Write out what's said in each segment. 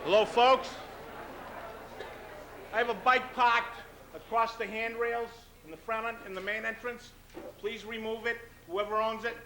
Hello, folks. I have a bike parked across the handrails in the front, in the main entrance. Please remove it, whoever owns it.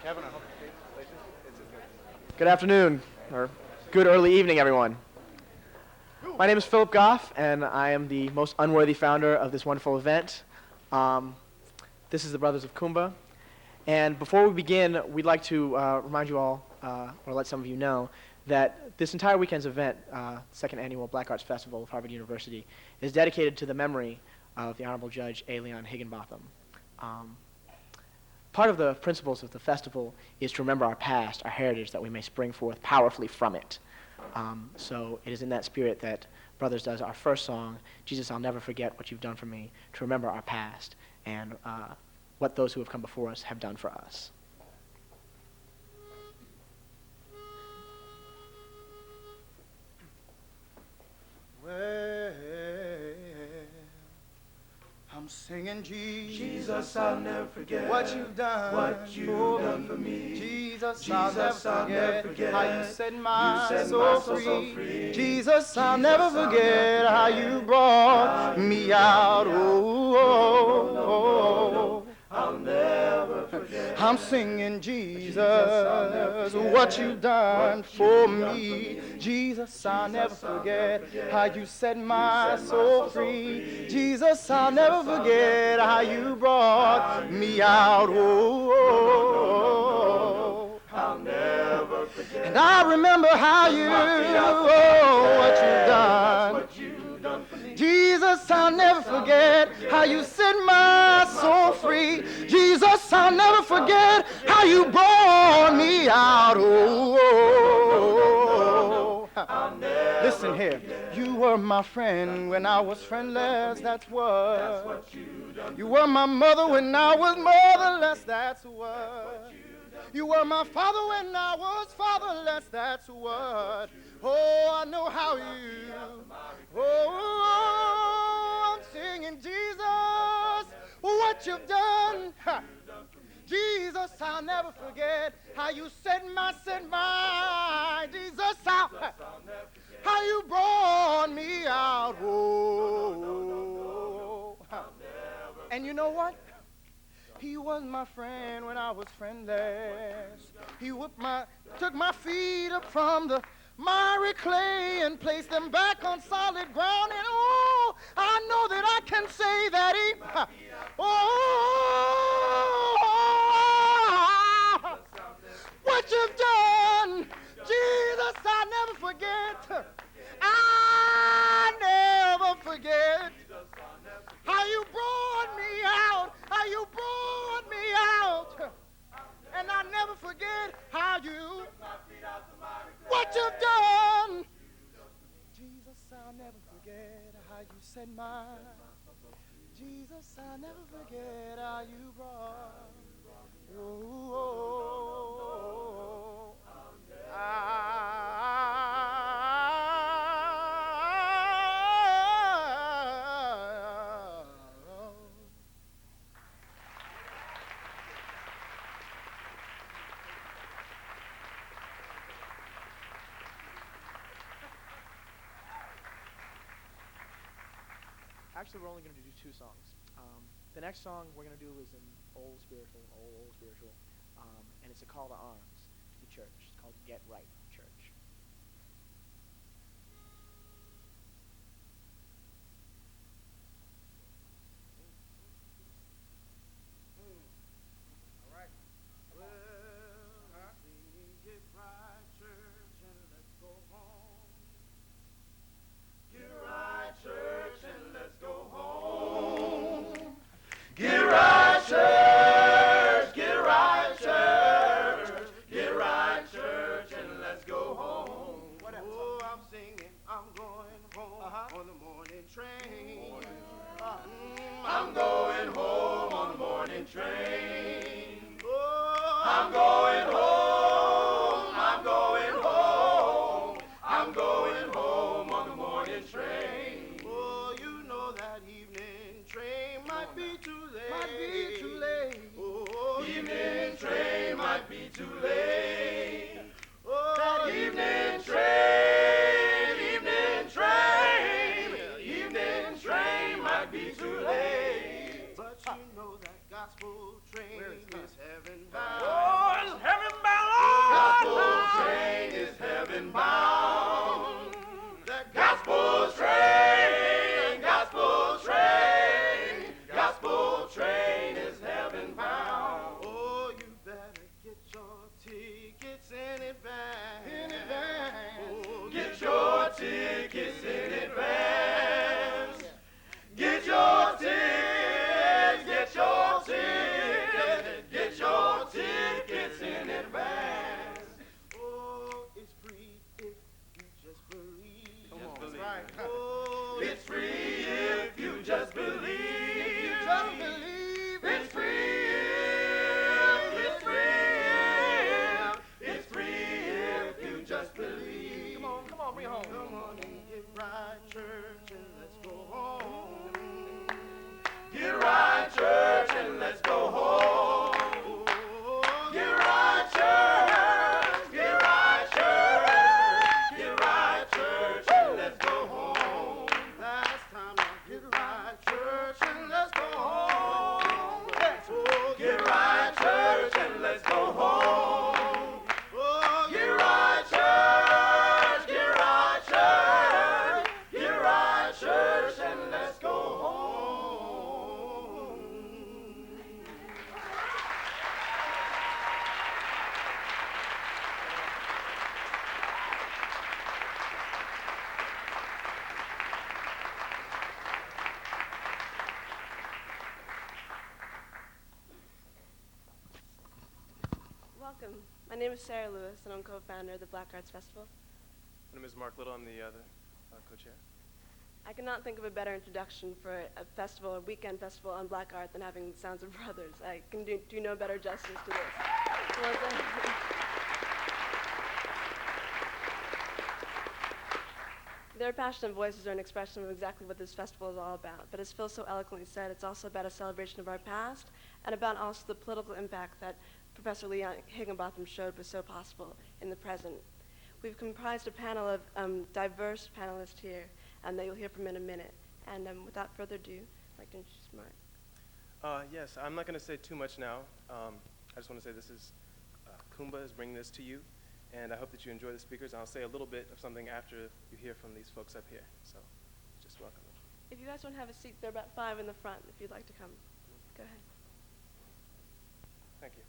Kevin, I hope Good afternoon, or good early evening, everyone. My name is Philip Goff, and I am the most unworthy founder of this wonderful event. This is the Brothers of Kumba. And before we begin, we'd like to remind you all, or let some of you know, that this entire weekend's event, second annual Black Arts Festival of Harvard University, is dedicated to the memory of the Honorable Judge A. Leon Higginbotham. Part of the principles of the festival is to remember our past, our heritage, that we may spring forth powerfully from it. So it is in that spirit that Brothers does our first song, Jesus, I'll Never Forget What You've Done For Me, to remember our past and what those who have come before us have done for us. Well, I'm singing Jesus, I'll never forget what you've done for me. Jesus, I'll never forget how you set my soul free. Jesus, I'll never forget how you brought me out. I'll never forget. I'm singing Jesus, what you've done for me. Jesus, I'll never forget how you set my soul free. Jesus, I'll never forget how you brought me out. I'll never forget. And I remember how you, what you've done. Jesus, I'll never forget how you set my soul free. Jesus, I'll never forget how you brought me out. Listen here. You were my friend when I was friendless, that's what you done. You were my mother when I was motherless, that's what. You were my father when I was fatherless, that's what. Oh, I know how you. Oh, I'm singing Jesus, what you've done. Jesus, I'll never forget how you set my, Jesus, how you brought me out. Oh, and you know what? He was my friend when I was friendless. He took my feet up from the miry clay and placed them back on solid ground. And oh, I know that I can say that he, what you've done, Jesus, I'll never forget. I never forget how you brought me out, how you brought me out. And I'll never forget how you, what you've done. Jesus, I'll never forget how you set my, Jesus, I'll never forget how you brought. Actually, we're only going to do 2 songs. The next song we're going to do is an old spiritual, and it's a call to arms to the church. It's called Get Right, Church. All right. Well, sing Get Right, church, and let's go home. Get right, church, and let's go home. Get right, church. Get right, church. Get right, church, and let's go home. Oh, I'm singing, I'm going home on the morning train. I'm going home on the morning train. Oh, I'm going home. I'm going home. I'm going home on the morning train. Oh, you know that evening train might be too late. Might be too late. Oh, evening train might be too late. Oh, that evening train, evening train, evening train might be too late. But you know that gospel train is heaven bound. Oh, it's heaven bound. Gospel train is heaven bound. That gospel train, gospel train, gospel train is heaven bound. Oh, you better get your tickets in advance. In advance. Oh, get your tickets in advance. Get your tickets, get your tickets, get your tickets in advance. Oh, it's free if you just believe. Come on, that's right. Oh, it's free if you just believe. If you just believe. It's free if, it's free if, it's free if you just believe. Come on, bring it home. Come on and get right, church, and let's go home. Get right, church, and let's go home. Get right, church. Get right, church. Get right, church, and let's go home. Last time now, get right, church, and let's go home. Oh, get right, church, and let's go home. Oh, get right, church. Get right, church. Get right, church, and let's go home. Welcome. My name is Sarah Lewis, and I'm co-founder of the Black Arts Festival. My name is Mark Little. I'm the other co-chair. I cannot think of a better introduction for a festival, a weekend festival on Black Art than having Sounds of Brothers. I can do no better justice to this. Their passionate voices are an expression of exactly what this festival is all about. But as Phil so eloquently said, it's also about a celebration of our past and about also the political impact that Professor Leon Higginbotham showed was so possible in the present. We've comprised a panel of diverse panelists here that you'll hear from in a minute. And without further ado, I'd like to introduce Mark. Yes, I'm not going to say too much now. I just want to say this is, Kumba is bringing this to you, and I hope that you enjoy the speakers. I'll say a little bit of something after you hear from these folks up here. So just welcome them. If you guys want to have a seat, there are about 5 in the front if you'd like to come. Go ahead. Thank you.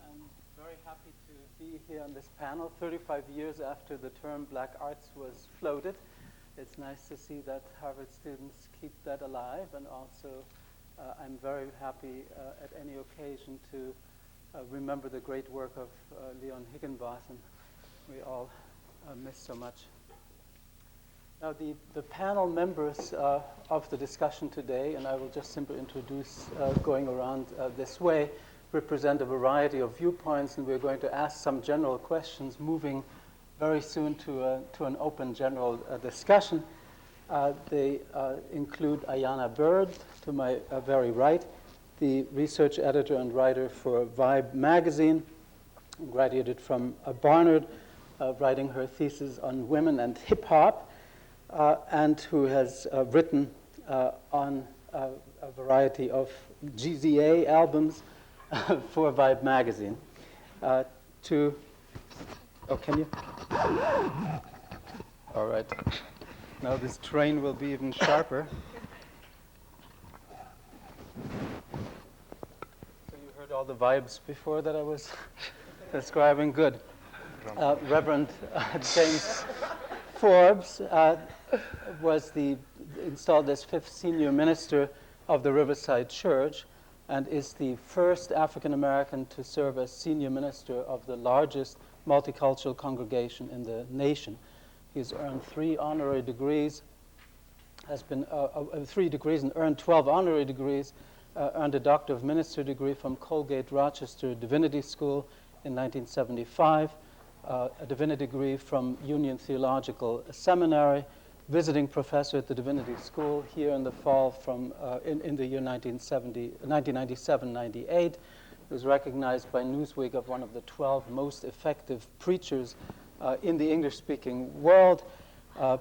I'm very happy to be here on this panel 35 years after the term Black Arts was floated. It's nice to see that Harvard students keep that alive, and also I'm very happy at any occasion to remember the great work of Leon Higginbotham. We all missed so much. Now, the panel members of the discussion today, and I will just simply introduce going around this way, represent a variety of viewpoints, and we're going to ask some general questions, moving very soon to an open general discussion. They include Ayanna Bird, to my very right, the research editor and writer for Vibe magazine, graduated from Barnard, writing her thesis on women and hip-hop, and who has written on a variety of GZA albums for Vibe magazine. Oh, can you? All right. Now this train will be even sharper. So you heard all the vibes before that I was describing? Good. Reverend James Forbes was installed as 5th senior minister of the Riverside Church and is the first African American to serve as senior minister of the largest multicultural congregation in the nation. He's earned 3 honorary degrees, has been 3 degrees and earned 12 honorary degrees, earned a Doctor of Minister degree from Colgate Rochester Divinity School in 1975, a divinity degree from Union Theological Seminary, visiting professor at the Divinity School here in the fall from in the year 1997-98. He was recognized by Newsweek as one of the 12 most effective preachers in the English-speaking world,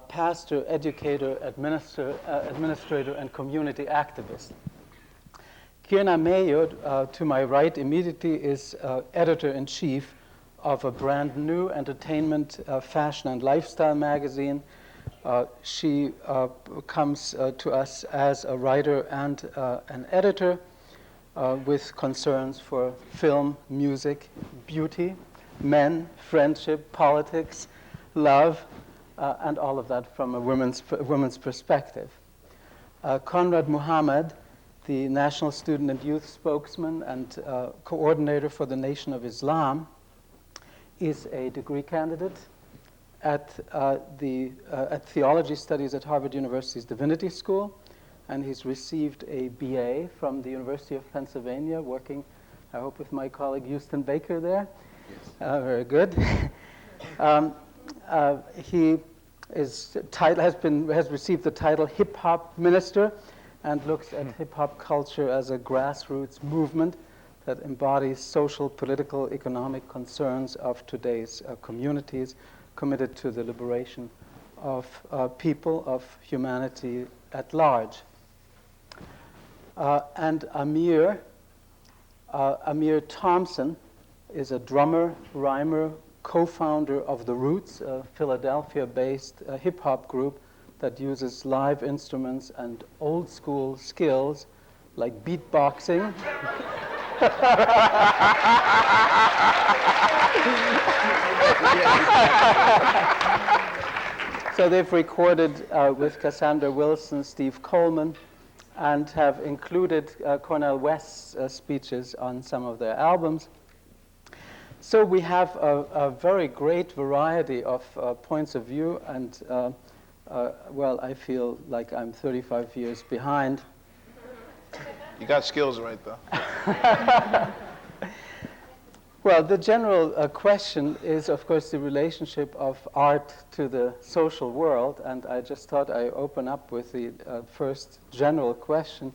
pastor, educator, administrator, and community activist. Kierna Mayo, to my right immediately, is editor-in-chief of a brand new entertainment, fashion, and lifestyle magazine. She comes to us as a writer and an editor with concerns for film, music, beauty, men, friendship, politics, love, and all of that from a woman's perspective. Conrad Muhammad, the National Student and Youth Spokesman and coordinator for the Nation of Islam, is a degree candidate at theology studies at Harvard University's Divinity School, and he's received a BA from the University of Pennsylvania, working, I hope, with my colleague Houston Baker there. Yes. Very good. He has received the title Hip Hop Minister, and looks at hip hop culture as a grassroots movement that embodies social, political, economic concerns of today's communities, committed to the liberation of people, of humanity at large. And Amir Thompson is a drummer, rhymer, co-founder of The Roots, a Philadelphia-based hip-hop group that uses live instruments and old-school skills like beatboxing. So they've recorded with Cassandra Wilson, Steve Coleman, and have included Cornel West's speeches on some of their albums. So we have a very great variety of points of view, and well, I feel like I'm 35 years behind. You got skills right, though. Well, the general question is, of course, the relationship of art to the social world, and I just thought I'd open up with the first general question.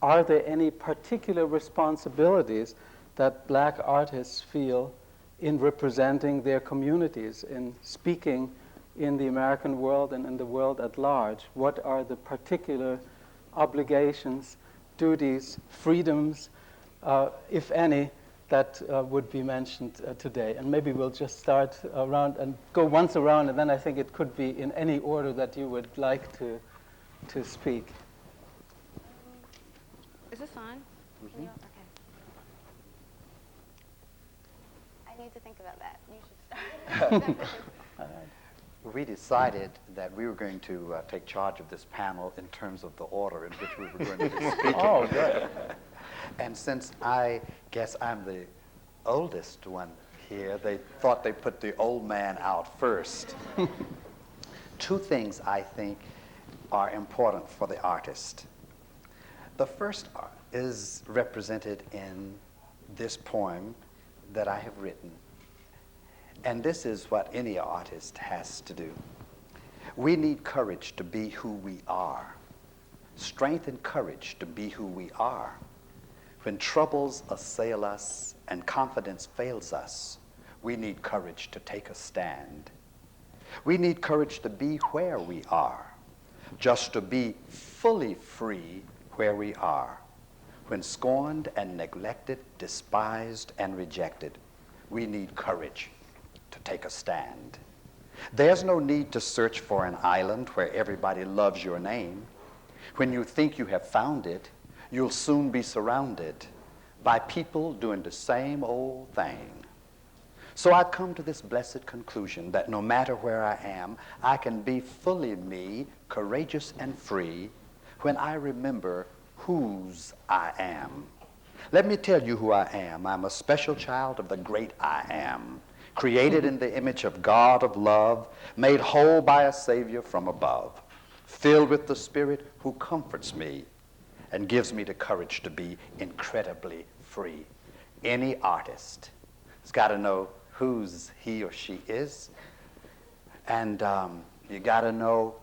Are there any particular responsibilities that black artists feel in representing their communities, in speaking in the American world and in the world at large? What are the particular obligations, duties, freedoms, if any, that would be mentioned today? And maybe we'll just start around and go once around, and then I think it could be in any order that you would like to speak. Is this on? Mm-hmm. Okay. I need to think about that. You should start. We decided that we were going to take charge of this panel in terms of the order in which we were going to be speaking. Oh, good. And since I guess I'm the oldest one here. They thought they put the old man out first. Two things I think are important for the artist. The first is represented in this poem that I have written. And this is what any artist has to do. We need courage to be who we are, strength and courage to be who we are. When troubles assail us and confidence fails us, we need courage to take a stand. We need courage to be where we are, just to be fully free where we are. When scorned and neglected, despised and rejected, we need courage to take a stand. There's no need to search for an island where everybody loves your name. When you think you have found it, you'll soon be surrounded by people doing the same old thing. So I've come to this blessed conclusion that no matter where I am, I can be fully me, courageous and free, when I remember whose I am. Let me tell you who I am. I'm a special child of the great I am, created in the image of God of love, made whole by a Savior from above, filled with the Spirit who comforts me and gives me the courage to be incredibly free. Any artist has got to know whose he or she is, and you got to know,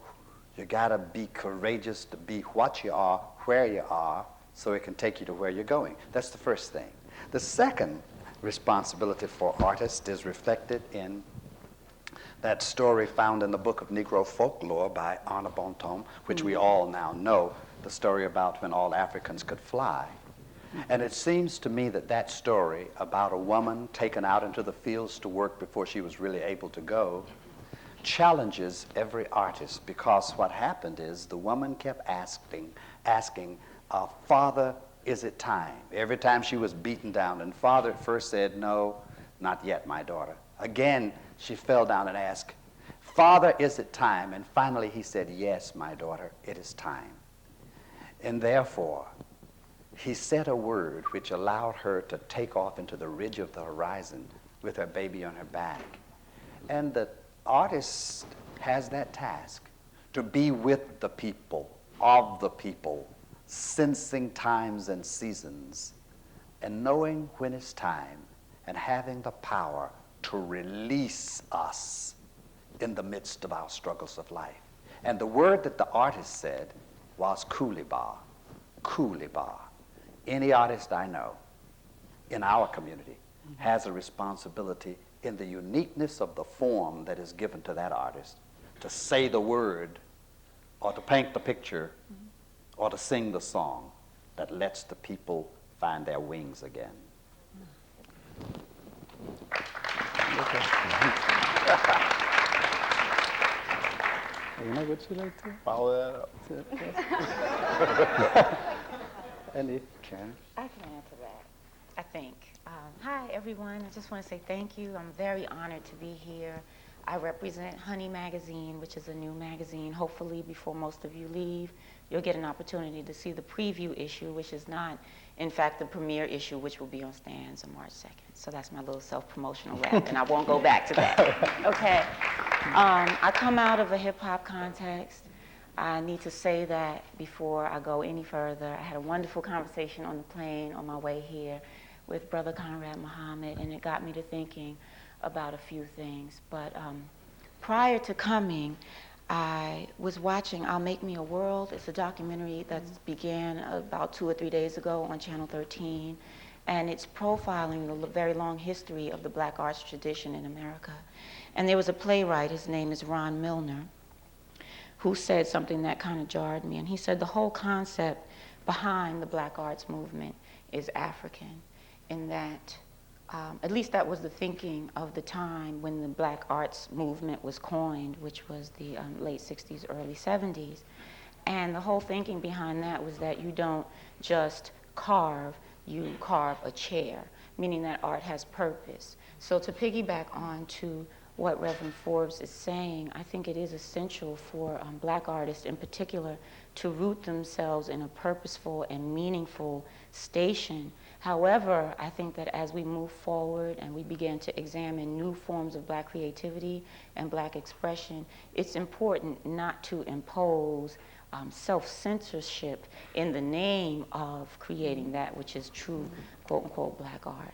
you got to be courageous to be what you are, where you are, so it can take you to where you're going. That's the first thing. The second responsibility for artists is reflected in that story found in the book of Negro folklore by Anna Bontemps, which we all now know, the story about when all Africans could fly. And it seems to me that that story about a woman taken out into the fields to work before she was really able to go challenges every artist, because what happened is the woman kept asking, Father, is it time? Every time she was beaten down, and Father at first said, no, not yet, my daughter. Again, she fell down and asked, Father, is it time? And finally he said, yes, my daughter, it is time. And therefore, he said a word which allowed her to take off into the ridge of the horizon with her baby on her back. And the artist has that task, to be with the people, of the people, sensing times and seasons, and knowing when it's time, and having the power to release us in the midst of our struggles of life. And the word that the artist said was Coolibah, Coolibah. Any artist I know in our community has a responsibility in the uniqueness of the form that is given to that artist to say the word, or to paint the picture, or to sing the song that lets the people find their wings again. Would you like to? Follow that up. Any? Karen? I can answer that, I think. Hi, everyone. I just want to say thank you. I'm very honored to be here. I represent Honey Magazine, which is a new magazine. Hopefully, before most of you leave, you'll get an opportunity to see the preview issue, which is not, in fact, the premiere issue, which will be on stands on March 2nd. So that's my little self-promotional rap, and I won't go back to that. Okay. I come out of a hip-hop context. I need to say that before I go any further. I had a wonderful conversation on the plane on my way here with Brother Conrad Muhammad, and it got me to thinking about a few things. But prior to coming, I was watching I'll Make Me a World. It's a documentary that began about 2 or 3 days ago on Channel 13, and it's profiling the very long history of the black arts tradition in America. And there was a playwright, his name is Ron Milner, who said something that kind of jarred me. And he said the whole concept behind the black arts movement is African, in that, at least that was the thinking of the time when the black arts movement was coined, which was the late 60s, early 70s. And the whole thinking behind that was that you don't just carve, you carve a chair, meaning that art has purpose. So to piggyback on to what Reverend Forbes is saying, I think it is essential for black artists in particular to root themselves in a purposeful and meaningful station However, I think that as we move forward and we begin to examine new forms of Black creativity and Black expression, it's important not to impose self-censorship in the name of creating that which is true, quote-unquote, Black art.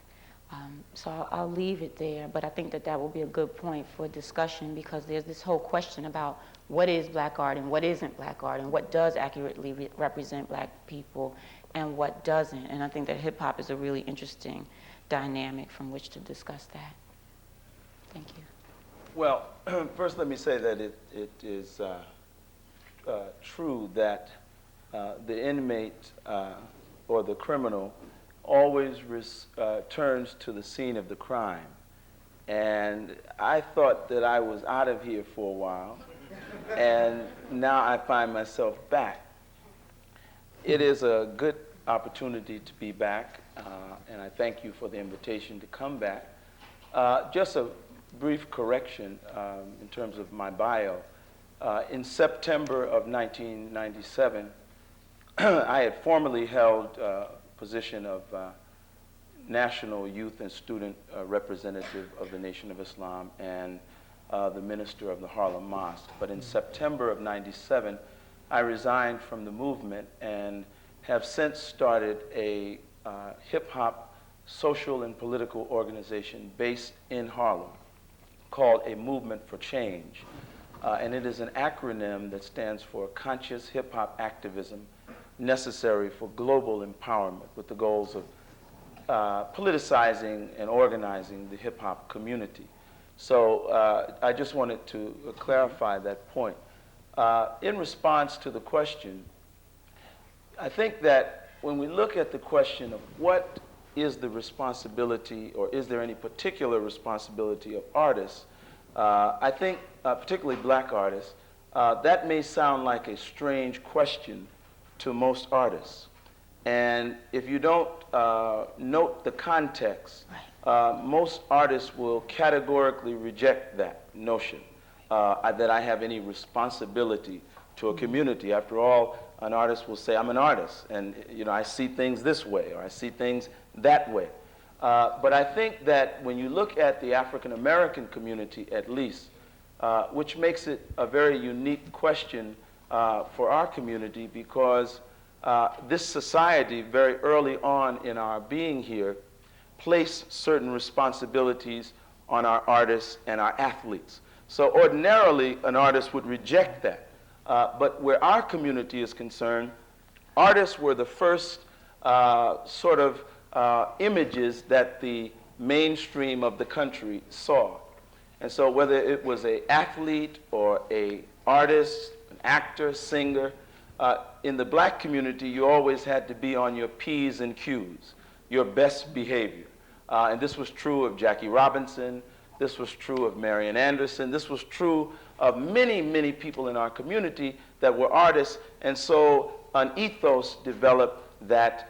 So I'll leave it there, but I think that that will be a good point for discussion, because there's this whole question about what is Black art and what isn't Black art, and what does accurately represent Black people and what doesn't. And I think that hip-hop is a really interesting dynamic from which to discuss that. Thank you. Well, first let me say that it is true that the inmate or the criminal always turns to the scene of the crime. And I thought that I was out of here for a while, and now I find myself back. It is a good opportunity to be back, and I thank you for the invitation to come back. Just a brief correction in terms of my bio. In September of 1997, I had formerly held a position of National Youth and Student Representative of the Nation of Islam and the minister of the Harlem Mosque. But in September of '97, I resigned from the movement and have since started a hip-hop social and political organization based in Harlem called A Movement for Change. And it is an acronym that stands for Conscious Hip-Hop Activism Necessary for Global Empowerment, with the goals of politicizing and organizing the hip-hop community. So I just wanted to clarify that point. In response to the question, I think that when we look at the question of what is the responsibility, or is there any particular responsibility of artists, I think particularly Black artists, that may sound like a strange question to most artists. And if you don't note the context, most artists will categorically reject that notion that I have any responsibility to a community. After all, an artist will say, I'm an artist, and I see things this way, or I see things that way. But I think that when you look at the African American community, at least, which makes it a very unique question for our community, because this society, very early on in our being here, placed certain responsibilities on our artists and our athletes. So ordinarily, an artist would reject that. But where our community is concerned, artists were the first sort of images that the mainstream of the country saw. And so whether it was an athlete or an artist, an actor, singer, in the Black community, you always had to be on your P's and Q's, your best behavior. And this was true of Jackie Robinson. This was true of Marian Anderson. This was true of many, many people in our community that were artists. And so an ethos developed that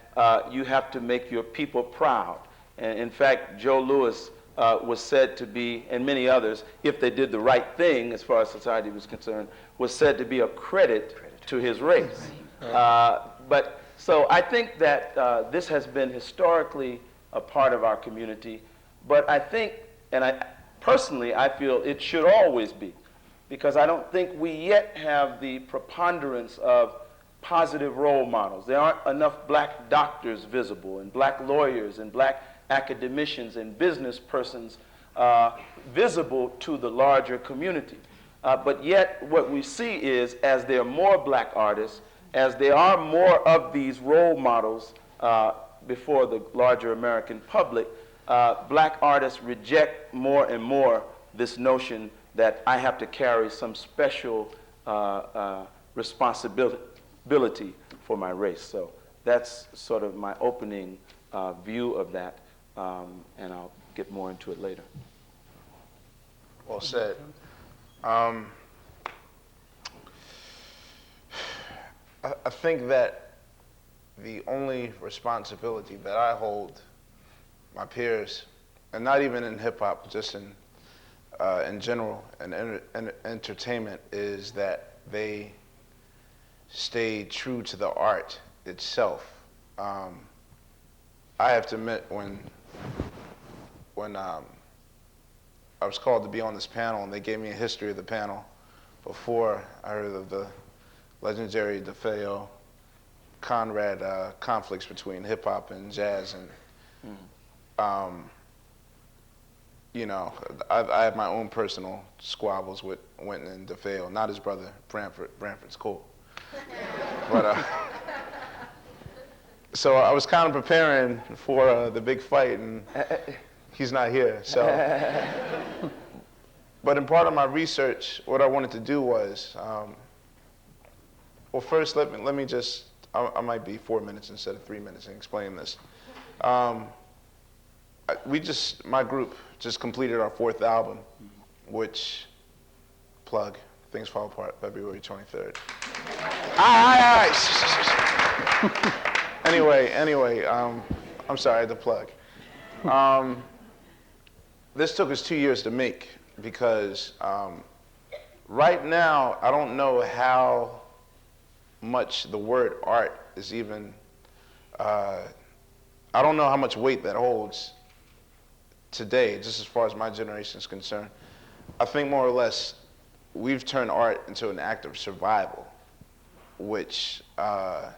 you have to make your people proud. And in fact, Joe Louis was said to be, and many others, if they did the right thing as far as society was concerned, was said to be a credit to his race. But so I think that this has been historically a part of our community. But I think, and personally, I feel it should always be, because I don't think we yet have the preponderance of positive role models. There aren't enough Black doctors visible, and Black lawyers, and Black academicians, and business persons visible to the larger community. But yet, what we see is, as there are more Black artists, as there are more of these role models before the larger American public, Black artists reject more and more this notion that I have to carry some special responsibility for my race. So that's sort of my opening view of that, and I'll get more into it later. Well said. I think that the only responsibility that I hold my peers, and not even in hip-hop, just in general, and entertainment, is that they stay true to the art itself. I have to admit, when I was called to be on this panel, and they gave me a history of the panel before I heard of the legendary DeFeo Conrad conflicts between hip hop and jazz, and you know, I have my own personal squabbles with Wynton and DeFeo, not his brother Branford. Branford's cool, but so I was kind of preparing for the big fight, and he's not here. So, but in part of my research, what I wanted to do was, well, first let me just. I might be 4 minutes instead of 3 minutes in explaining this. My group just completed our 4th album, which, plug, Things Fall Apart, February 23rd. Aye. Anyway, I'm sorry, the plug. This took us 2 years to make because right now, I don't know how much the word art is even, I don't know how much weight that holds today, just as far as my generation is concerned. I think more or less we've turned art into an act of survival, which a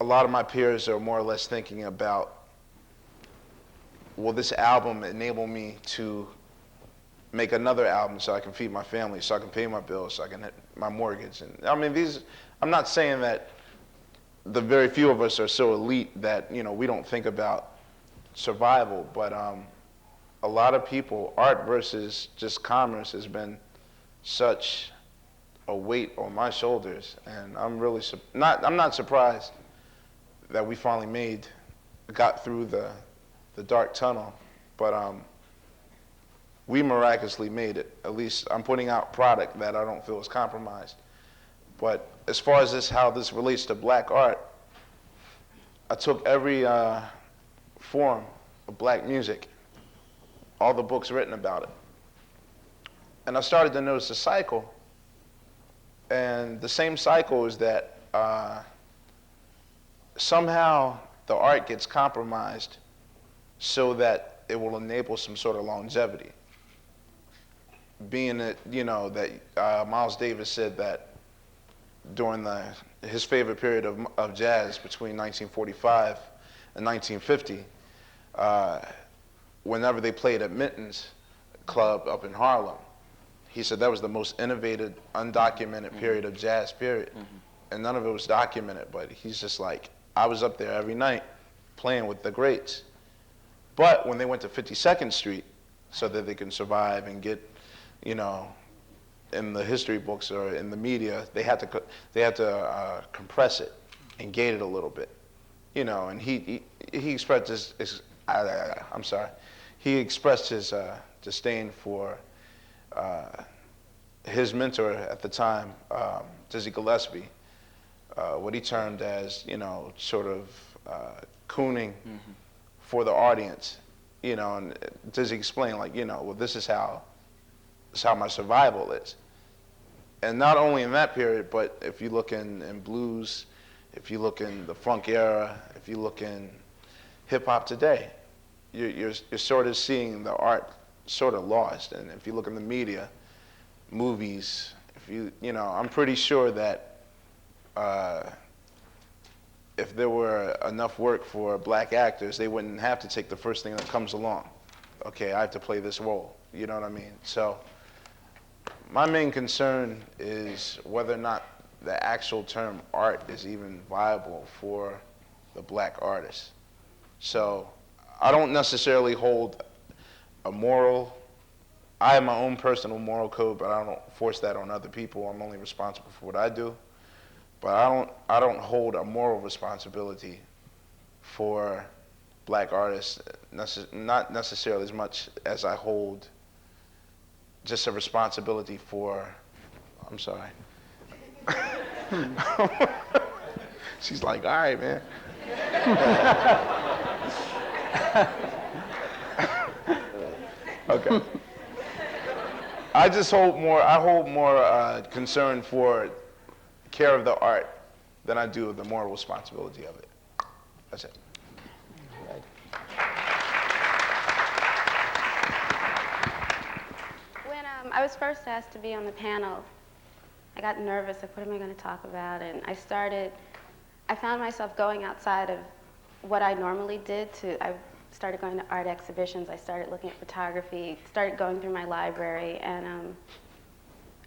lot of my peers are more or less thinking about, will this album enable me to make another album so I can feed my family, so I can pay my bills, so I can hit my mortgage? And I mean, I'm not saying that the very few of us are so elite that, you know, we don't think about survival, but a lot of people, art versus just commerce has been such a weight on my shoulders, and I'm really I'm not surprised that we finally got through the dark tunnel, but we miraculously made it. At least I'm putting out product that I don't feel is compromised. But as far as how this relates to black art, I took every form of black music, all the books written about it, and I started to notice a cycle. And the same cycle is that somehow the art gets compromised so that it will enable some sort of longevity. Being that, you know, that Miles Davis said that during his favorite period of jazz between 1945 and 1950, whenever they played at Minton's Club up in Harlem, he said that was the most innovative, undocumented period of jazz, period. And none of it was documented, but he's just like, I was up there every night playing with the greats. But when they went to 52nd Street so that they can survive and get, you know, in the history books or in the media, they had to compress it and gate it a little bit, you know. And he expressed he expressed his disdain for his mentor at the time, Dizzy Gillespie, what he termed as, you know, sort of cooning for the audience, you know. And Dizzy explained, like, you know, well, this is how my survival is. And not only in that period, but if you look in blues, if you look in the funk era, if you look in hip hop today, you're sort of seeing the art sort of lost. And if you look in the media, movies, you know, I'm pretty sure that if there were enough work for black actors, they wouldn't have to take the first thing that comes along. Okay, I have to play this role. You know what I mean? So my main concern is whether or not the actual term art is even viable for the black artist. So I don't necessarily hold a moral. I have my own personal moral code, but I don't force that on other people. I'm only responsible for what I do. But I don't hold a moral responsibility for black artists, not necessarily as much as I hold just a responsibility for, I'm sorry. She's like, all right, man. Okay. I hold more concern for care of the art than I do of the moral responsibility of it. That's it. When I was first asked to be on the panel, I got nervous, like, what am I going to talk about? And I found myself going outside of what I normally did. I started going to art exhibitions, I started looking at photography, started going through my library, and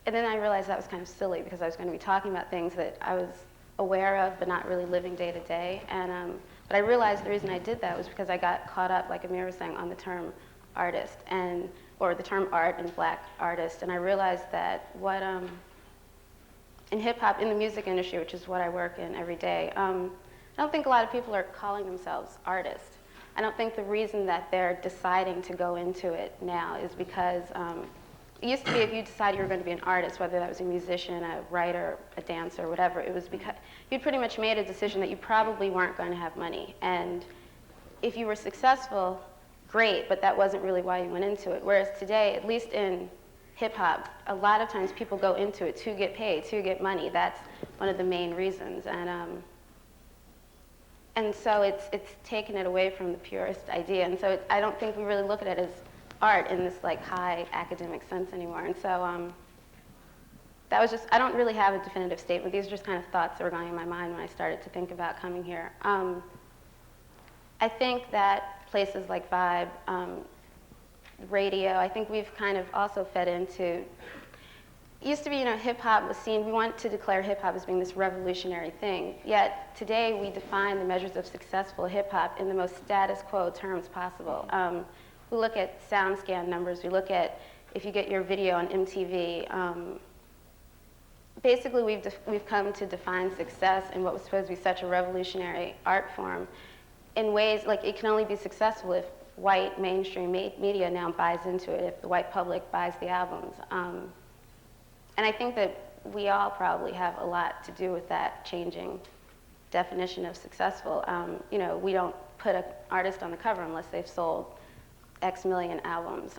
then I realized that was kind of silly because I was going to be talking about things that I was aware of but not really living day to day. But I realized the reason I did that was because I got caught up, like Amir was saying, on the term artist, or the term art and black artist, and I realized that in hip-hop, in the music industry, which is what I work in every day, I don't think a lot of people are calling themselves artists. I don't think the reason that they're deciding to go into it now is because it used to be if you decided you were going to be an artist, whether that was a musician, a writer, a dancer, whatever, it was because you'd pretty much made a decision that you probably weren't going to have money. And if you were successful, great, but that wasn't really why you went into it. Whereas today, at least in hip-hop, a lot of times people go into it to get paid, to get money. That's one of the main reasons. And so it's taken it away from the purest idea. And so I don't think we really look at it as art in this like high academic sense anymore. And so that was just, I don't really have a definitive statement. These are just kind of thoughts that were going in my mind when I started to think about coming here. I think that places like Vibe, radio, I think we've kind of also fed into, it used to be, hip-hop was seen, we want to declare hip-hop as being this revolutionary thing, yet today we define the measures of successful hip-hop in the most status quo terms possible. We look at SoundScan numbers, we look at if you get your video on MTV. Basically, we've come to define success in what was supposed to be such a revolutionary art form in ways, like it can only be successful if white mainstream media now buys into it, if the white public buys the albums. And I think that we all probably have a lot to do with that changing definition of successful. We don't put an artist on the cover unless they've sold X million albums.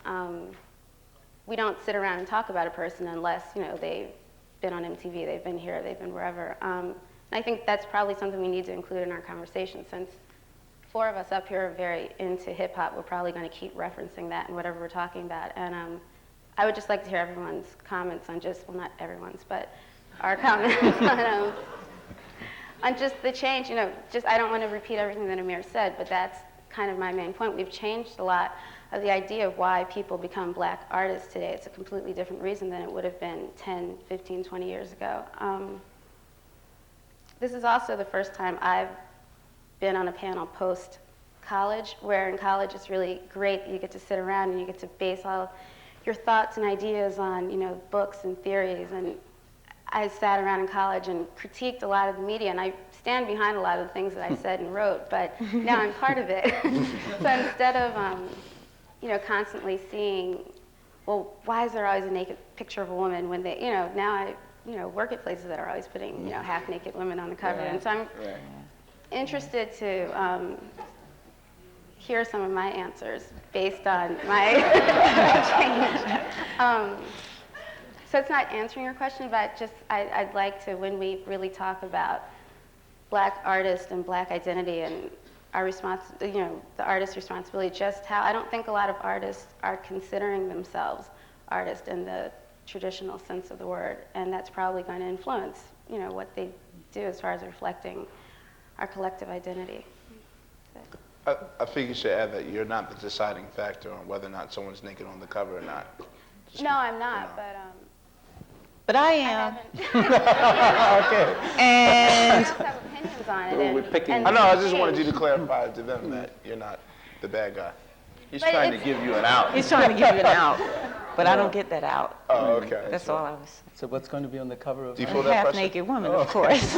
We don't sit around and talk about a person unless, they've been on MTV, they've been here, they've been wherever. And I think that's probably something we need to include in our conversation. Since 4 of us up here are very into hip hop, we're probably going to keep referencing that in whatever we're talking about. And I would just like to hear everyone's comments on well, not everyone's, but our comments on just the change. I don't want to repeat everything that Amir said, but that's kind of my main point. We've changed a lot of the idea of why people become black artists today. It's a completely different reason than it would have been 10, 15, 20 years ago. This is also the first time I've been on a panel post-college, where in college it's really great that you get to sit around and you get to base all your thoughts and ideas on, books and theories. And I sat around in college and critiqued a lot of the media, and I stand behind a lot of the things that I said and wrote, but now I'm part of it. So instead of, constantly seeing, well, why is there always a naked picture of a woman when they, now I, work at places that are always putting, half-naked women on the cover. Right. And so I'm interested to hear some of my answers based on my change. So it's not answering your question, but just I'd like to, when we really talk about black artists and black identity and our the artist's responsibility, just how I don't think a lot of artists are considering themselves artists in the traditional sense of the word, and that's probably going to influence, what they do as far as reflecting our collective identity. I think you should add that you're not the deciding factor on whether or not someone's naked on the cover or not. No, I'm not, but I am. Okay. And I also have opinions on it. I know, I just wanted you to clarify to them that you're not the bad guy. He's trying to give you an out. He's trying to give you an out, but I don't get that out. Oh, okay. That's all I was. So what's going to be on the cover of Do you feel that pressure? Half-naked woman, of course.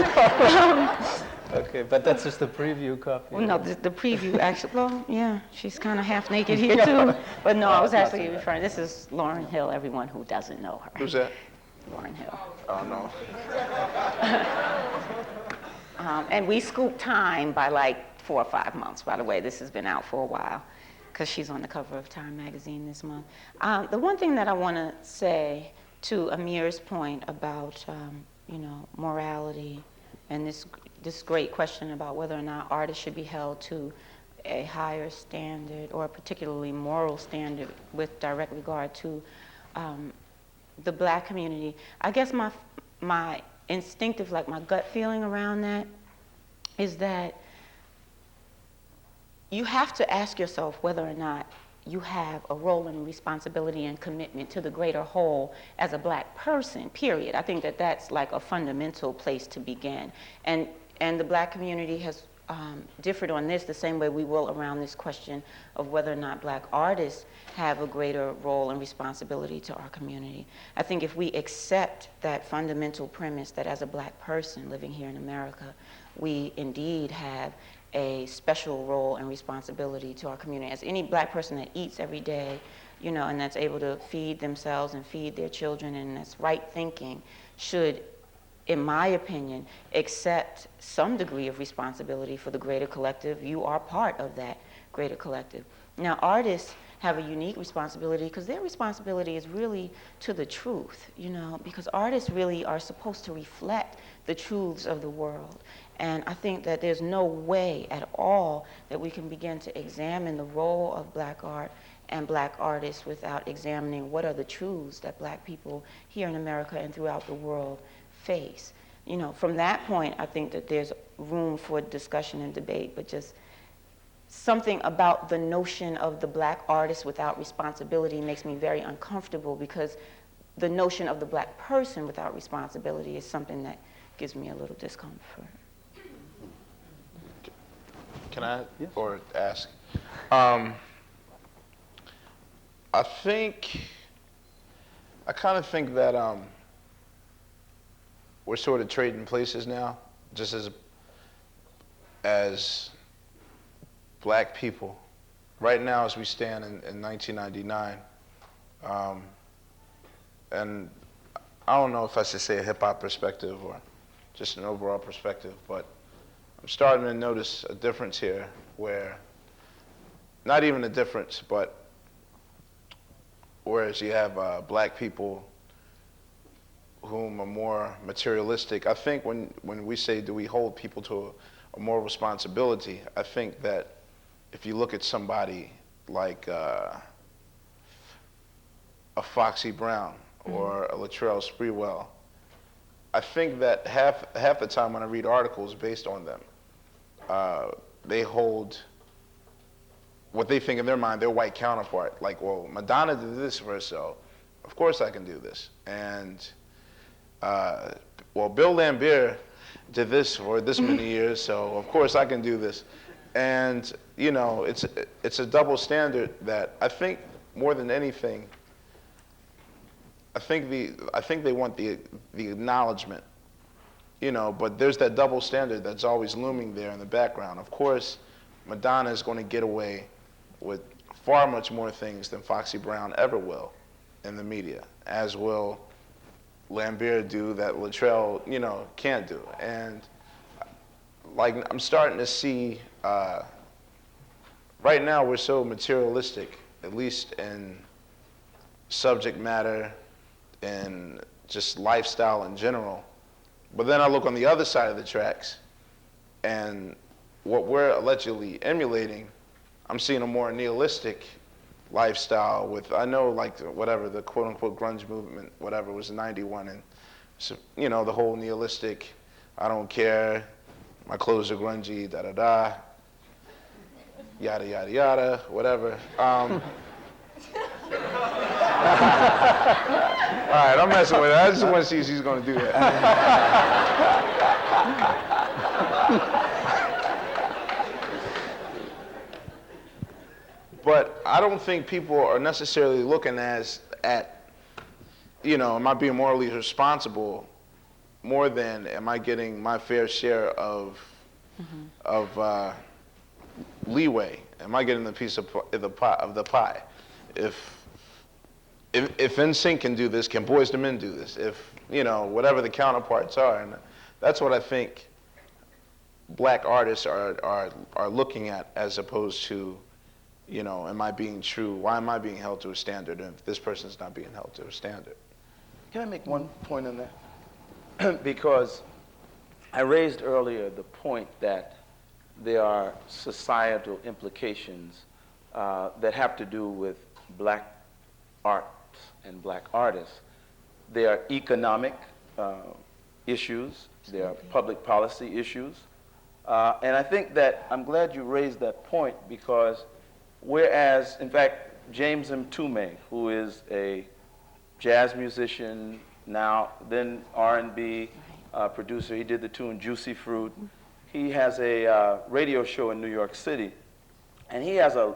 Okay, but that's just the preview copy. Well, no, the preview actually, well, yeah, she's kind of half-naked here too. But no, I was actually referring, this is Lauryn Hill, everyone who doesn't know her. Who's that? Lauryn Hill. Oh, no. And we scooped Time by like 4 or 5 months, by the way. This has been out for a while because she's on the cover of Time magazine this month. The one thing that I want to say to Amir's point about, morality and this great question about whether or not artists should be held to a higher standard or a particularly moral standard with direct regard to the Black community. I guess my instinctive, like my gut feeling around that is that you have to ask yourself whether or not you have a role and responsibility and commitment to the greater whole as a Black person, period. I think that that's like a fundamental place to begin. And the Black community has differed on this the same way we will around this question of whether or not Black artists have a greater role and responsibility to our community. I think if we accept that fundamental premise that as a Black person living here in America, we indeed have a special role and responsibility to our community. As any Black person that eats every day, you know, and that's able to feed themselves and feed their children, and that's right thinking, should, in my opinion, accept some degree of responsibility for the greater collective. You are part of that greater collective. Now, artists have a unique responsibility because their responsibility is really to the truth, you know, because artists really are supposed to reflect the truths of the world. And I think that there's no way at all that we can begin to examine the role of Black art and Black artists without examining what are the truths that Black people here in America and throughout the world face. You know, from that point, I think that there's room for discussion and debate, but just something about the notion of the Black artist without responsibility makes me very uncomfortable, because the notion of the Black person without responsibility is something that gives me a little discomfort. Can I, Yes. or ask? I kind of think that we're sort of trading places now, just as Black people. Right now, as we stand in 1999, and I don't know if I should say a hip-hop perspective or just an overall perspective, but I'm starting to notice a difference here where, not even a difference, but whereas you have Black people whom are more materialistic. I think when we say, do we hold people to a moral responsibility, I think that if you look at somebody like a Foxy Brown or a Latrell Sprewell, I think that half the time when I read articles based on them, they hold what they think in their mind, their white counterpart. Like, well, Madonna did this for herself, of course I can do this. And, well, Bill Laimbeer did this for this many years, so of course I can do this. And, you know, it's a double standard that I think more than anything, I think they want the acknowledgement, you know, but there's that double standard that's always looming there in the background. Of course, Madonna is going to get away with far much more things than Foxy Brown ever will in the media, as will Laimbeer do that Latrell, you know, can't do. And like, I'm starting to see, right now we're so materialistic, at least in subject matter and just lifestyle in general. But then I look on the other side of the tracks, and what we're allegedly emulating, I'm seeing a more nihilistic lifestyle with, I know, like, whatever, the quote-unquote grunge movement, whatever, was in 91, and, so, you know, the whole nihilistic, I don't care, my clothes are grungy, da-da-da, yada, yada, yada, whatever. All right, I'm messing with it. I just want to see if she's going to do that. But I don't think people are necessarily looking at, you know, am I being morally responsible more than am I getting my fair share of leeway? Am I getting the piece of the pie? If NSYNC can do this, can Boyz II Men do this? If, you know, whatever the counterparts are, and that's what I think Black artists are looking at, as opposed to, you know, am I being true? Why am I being held to a standard if this person's not being held to a standard? Can I make one point on that? Because I raised earlier the point that there are societal implications that have to do with black arts and black artists. There are economic issues, there are public policy issues, and I think that I'm glad you raised that point because whereas, in fact, James Mtume, who is a jazz musician now, then R&B producer, he did the tune Juicy Fruit. He has a radio show in New York City, and he has an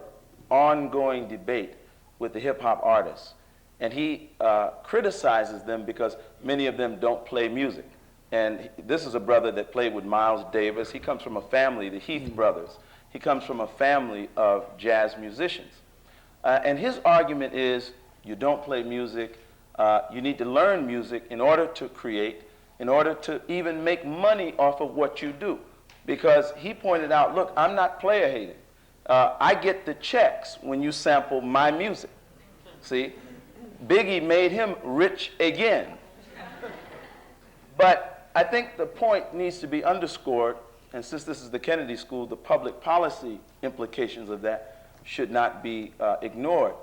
ongoing debate with the hip-hop artists. And he criticizes them because many of them don't play music. And this is a brother that played with Miles Davis. He comes from a family, the Heath brothers. He comes from a family of jazz musicians. And his argument is, you don't play music, you need to learn music in order to create, in order to even make money off of what you do. Because he pointed out, look, I'm not player hating. I get the checks when you sample my music. See? Biggie made him rich again. But I think the point needs to be underscored, and since this is the Kennedy School, the public policy implications of that should not be ignored,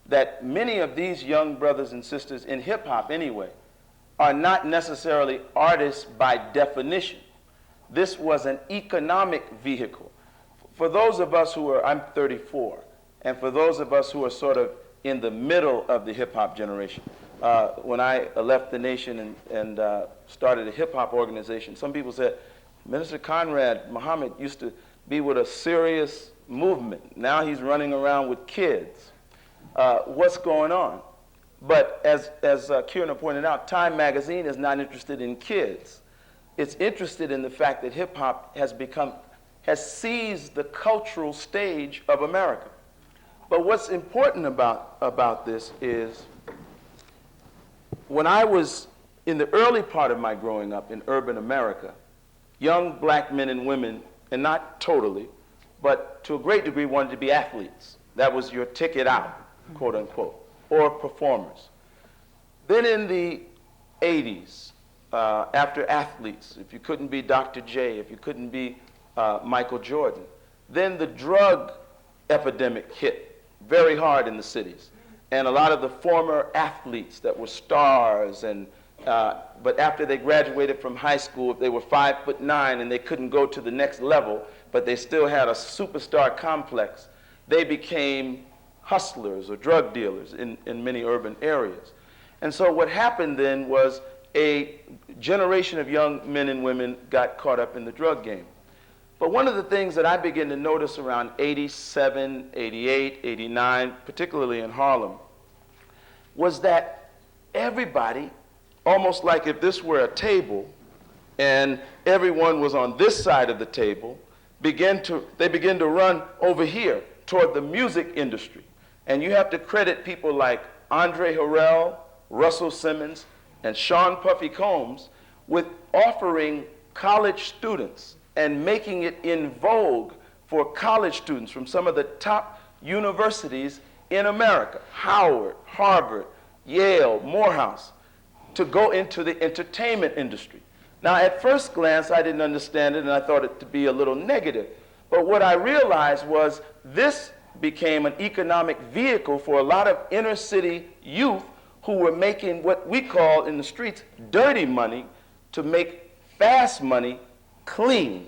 that many of these young brothers and sisters in hip-hop anyway are not necessarily artists by definition. This was an economic vehicle. For those of us who are, I'm 34, and for those of us who are sort of in the middle of the hip-hop generation, when I left the nation and started a hip-hop organization, some people said, Minister Conrad Muhammad used to be with a serious movement. Now he's running around with kids. What's going on? But as Kierna pointed out, Time magazine is not interested in kids. It's interested in the fact that hip-hop has seized the cultural stage of America. But what's important about this is when I was in the early part of my growing up in urban America, young black men and women, and not totally, but to a great degree wanted to be athletes. That was your ticket out, quote unquote, or performers. Then in the 80s, after athletes, if you couldn't be Dr. J, if you couldn't be Michael Jordan, then the drug epidemic hit very hard in the cities. And a lot of the former athletes that were stars, but after they graduated from high school, if they were 5'9" and they couldn't go to the next level, but they still had a superstar complex, they became hustlers or drug dealers in many urban areas. And so what happened then was a generation of young men and women got caught up in the drug game. But one of the things that I began to notice around 87, 88, 89, particularly in Harlem, was that everybody, almost like if this were a table and everyone was on this side of the table, they began to run over here toward the music industry. And you have to credit people like Andre Harrell, Russell Simmons, and Sean Puffy Combs with offering college students and making it in vogue for college students from some of the top universities in America, Howard, Harvard, Yale, Morehouse, to go into the entertainment industry. Now, at first glance, I didn't understand it, and I thought it to be a little negative. But what I realized was this became an economic vehicle for a lot of inner city youth who were making what we call in the streets dirty money to make fast money clean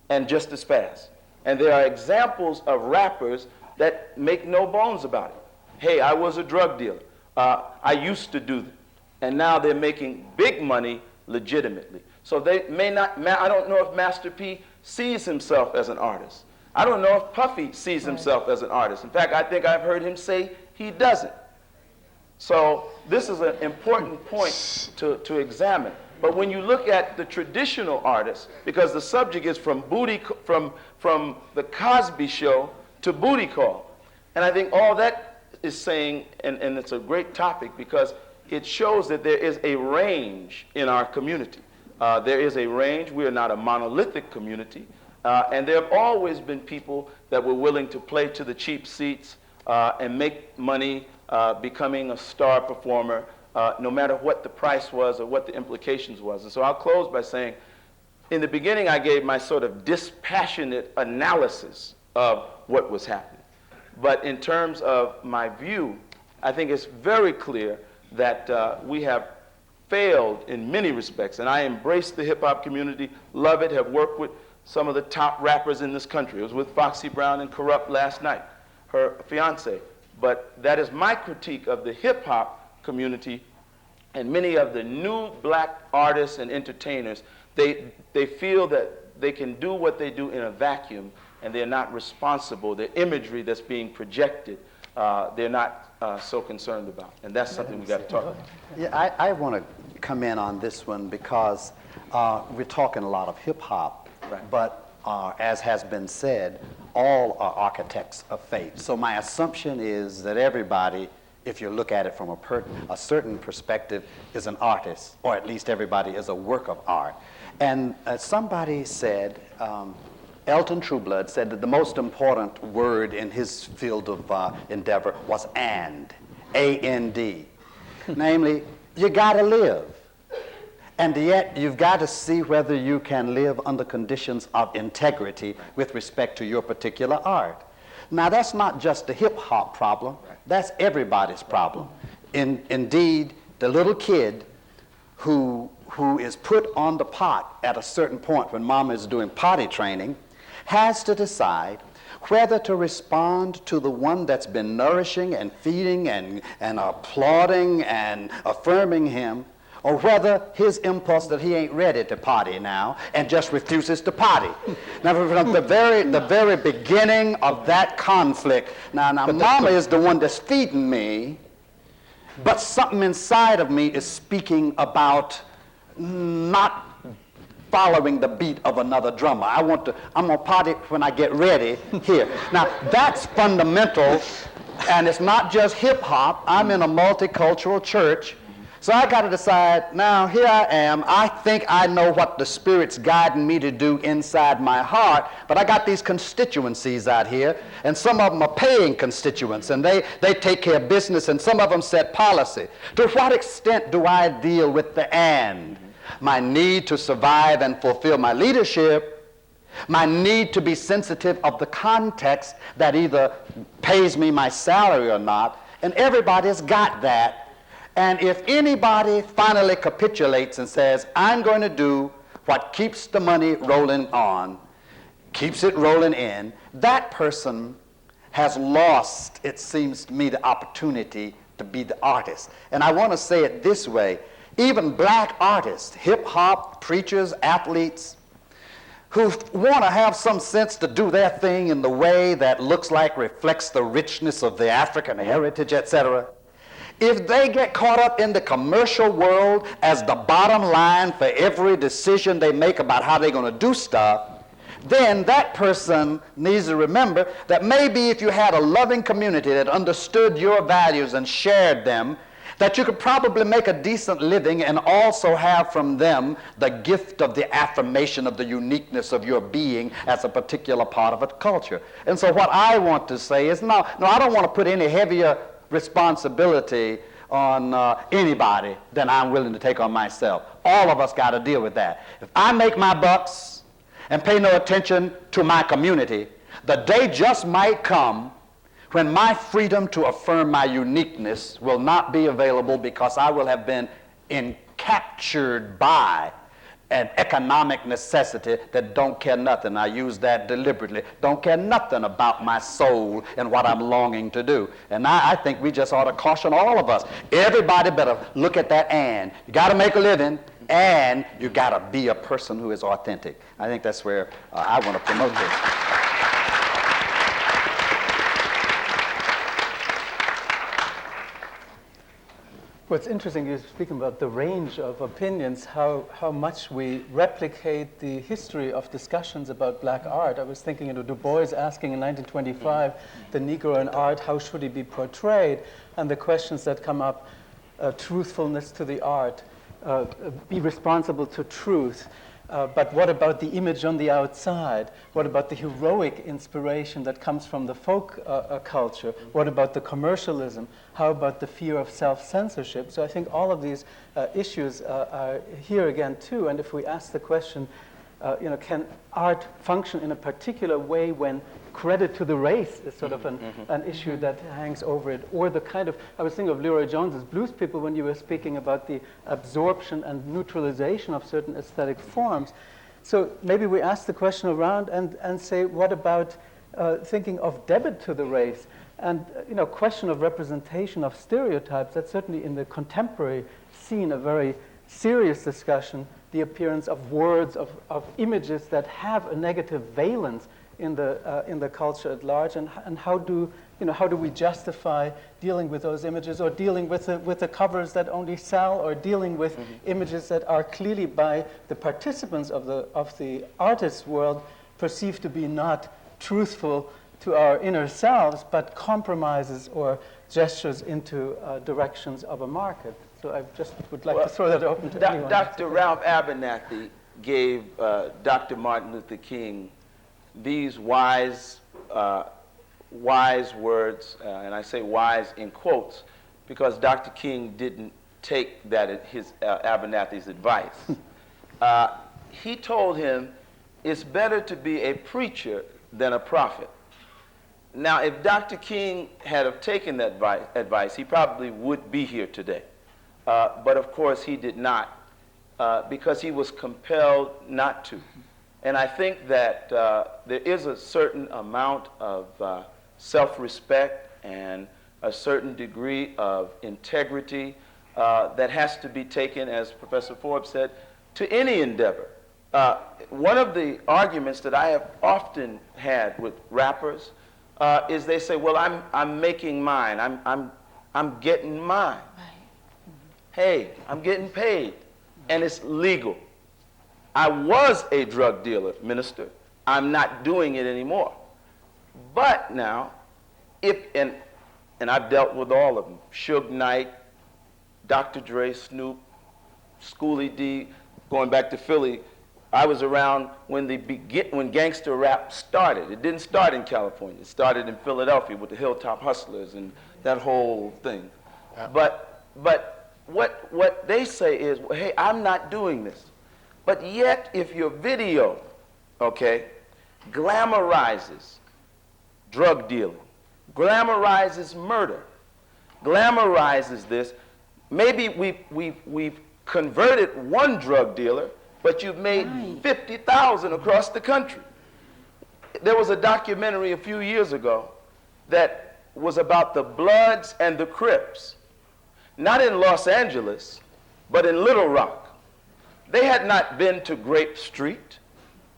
and just as fast. And there are examples of rappers that make no bones about it. Hey, I was a drug dealer. I used to do that. And now they're making big money legitimately. So they may not, I don't know if Master P sees himself as an artist. I don't know if Puffy sees himself as an artist. In fact, I think I've heard him say he doesn't. So this is an important point to examine. But when you look at the traditional artists, because the subject is from the Cosby Show to Booty Call. And I think all that is saying, and it's a great topic because it shows that there is a range in our community. There is a range. We are not a monolithic community. And there have always been people that were willing to play to the cheap seats and make money becoming a star performer, no matter what the price was or what the implications was. And so I'll close by saying, in the beginning, I gave my sort of dispassionate analysis of what was happening. But in terms of my view, I think it's very clear that we have failed in many respects. And I embrace the hip-hop community, love it, have worked with some of the top rappers in this country. I was with Foxy Brown and Corrupt last night, her fiance. But that is my critique of the hip-hop community and many of the new black artists and entertainers. They feel that they can do what they do in a vacuum, and they're not responsible. The imagery that's being projected, they're not so concerned about. And that's something we got to talk about. Yeah, I want to come in on this one because we're talking a lot of hip-hop, Right. but as has been said, all are architects of faith. So my assumption is that everybody, if you look at it from a certain perspective, is an artist, or at least everybody is a work of art. And somebody said, Elton Trueblood said that the most important word in his field of endeavor was and, A-N-D. Namely, you gotta live. And yet, you've got to see whether you can live under conditions of integrity with respect to your particular art. Now, that's not just a hip-hop problem. That's everybody's problem. Indeed, the little kid who is put on the pot at a certain point when mama is doing potty training has to decide whether to respond to the one that's been nourishing and feeding and applauding and affirming him, or whether his impulse that he ain't ready to potty now and just refuses to potty. Now, from the very beginning of that conflict, now mama is the one that's feeding me, but something inside of me is speaking about not following the beat of another drummer. I'm gonna potty when I get ready here. Now, that's fundamental, and it's not just hip hop. I'm in a multicultural church. So I got to decide, now here I am, I think I know what the Spirit's guiding me to do inside my heart, but I got these constituencies out here, and some of them are paying constituents, and they take care of business, and some of them set policy. To what extent do I deal with the and? My need to survive and fulfill my leadership, my need to be sensitive of the context that either pays me my salary or not, and everybody's got that. And if anybody finally capitulates and says, I'm going to do what keeps the money rolling on, keeps it rolling in, that person has lost, it seems to me, the opportunity to be the artist. And I want to say it this way, even black artists, hip-hop, preachers, athletes, who want to have some sense to do their thing in the way that looks like reflects the richness of the African heritage, etc., if they get caught up in the commercial world as the bottom line for every decision they make about how they're going to do stuff, then that person needs to remember that maybe if you had a loving community that understood your values and shared them, that you could probably make a decent living and also have from them the gift of the affirmation of the uniqueness of your being as a particular part of a culture. And so what I want to say is, no, I don't want to put any heavier responsibility on anybody than I'm willing to take on myself. All of us got to deal with that. If I make my bucks and pay no attention to my community, the day just might come when my freedom to affirm my uniqueness will not be available because I will have been captured by an economic necessity that don't care nothing. I use that deliberately. Don't care nothing about my soul and what I'm longing to do. And I think we just ought to caution all of us. Everybody better look at that and. You got to make a living, and you got to be a person who is authentic. I think that's where I want to promote this. What's interesting is speaking about the range of opinions, how much we replicate the history of discussions about black art. I was thinking, Du Bois asking in 1925, the Negro in art, how should he be portrayed? And the questions that come up, truthfulness to the art, be responsible to truth. But what about the image on the outside? What about the heroic inspiration that comes from the folk culture? What about the commercialism? How about the fear of self-censorship? So I think all of these issues are here again too. And if we ask the question, can art function in a particular way when credit to the race is sort of an issue that hangs over it? Or the kind of, I was thinking of Leroy Jones's Blues People when you were speaking about the absorption and neutralization of certain aesthetic forms. So maybe we ask the question around and say, what about thinking of debit to the race? And question of representation of stereotypes, that's certainly in the contemporary scene a very serious discussion, the appearance of words, of images that have a negative valence in the culture at large, and how do we justify dealing with those images, or dealing with the covers that only sell, or dealing with images that are clearly by the participants of the artist's world perceived to be not truthful to our inner selves, but compromises or gestures into directions of a market. So I just would like to throw that open to anyone. Dr. Ralph Abernathy gave Dr. Martin Luther King these wise words, and I say wise in quotes, because Dr. King didn't take that his Abernathy's advice. He told him, it's better to be a preacher than a prophet. Now, if Dr. King had have taken that advice, he probably would be here today. But of course, he did not, because he was compelled not to. And I think that there is a certain amount of self-respect and a certain degree of integrity that has to be taken, as Professor Forbes said, to any endeavor. One of the arguments that I have often had with rappers is they say, well, I'm making mine, I'm getting mine. Hey, I'm getting paid, and it's legal. I was a drug dealer, minister. I'm not doing it anymore. But now, and I've dealt with all of them, Suge Knight, Dr. Dre, Snoop, Schoolie D, going back to Philly. I was around when gangster rap started. It didn't start in California. It started in Philadelphia with the Hilltop Hustlers and that whole thing. Yeah. But what they say is, well, hey, I'm not doing this. But yet, if your video, okay, glamorizes drug dealing, glamorizes murder, glamorizes this, maybe we've converted one drug dealer, but you've made 50,000 across the country. There was a documentary a few years ago that was about the Bloods and the Crips, not in Los Angeles, but in Little Rock. They had not been to Grape Street.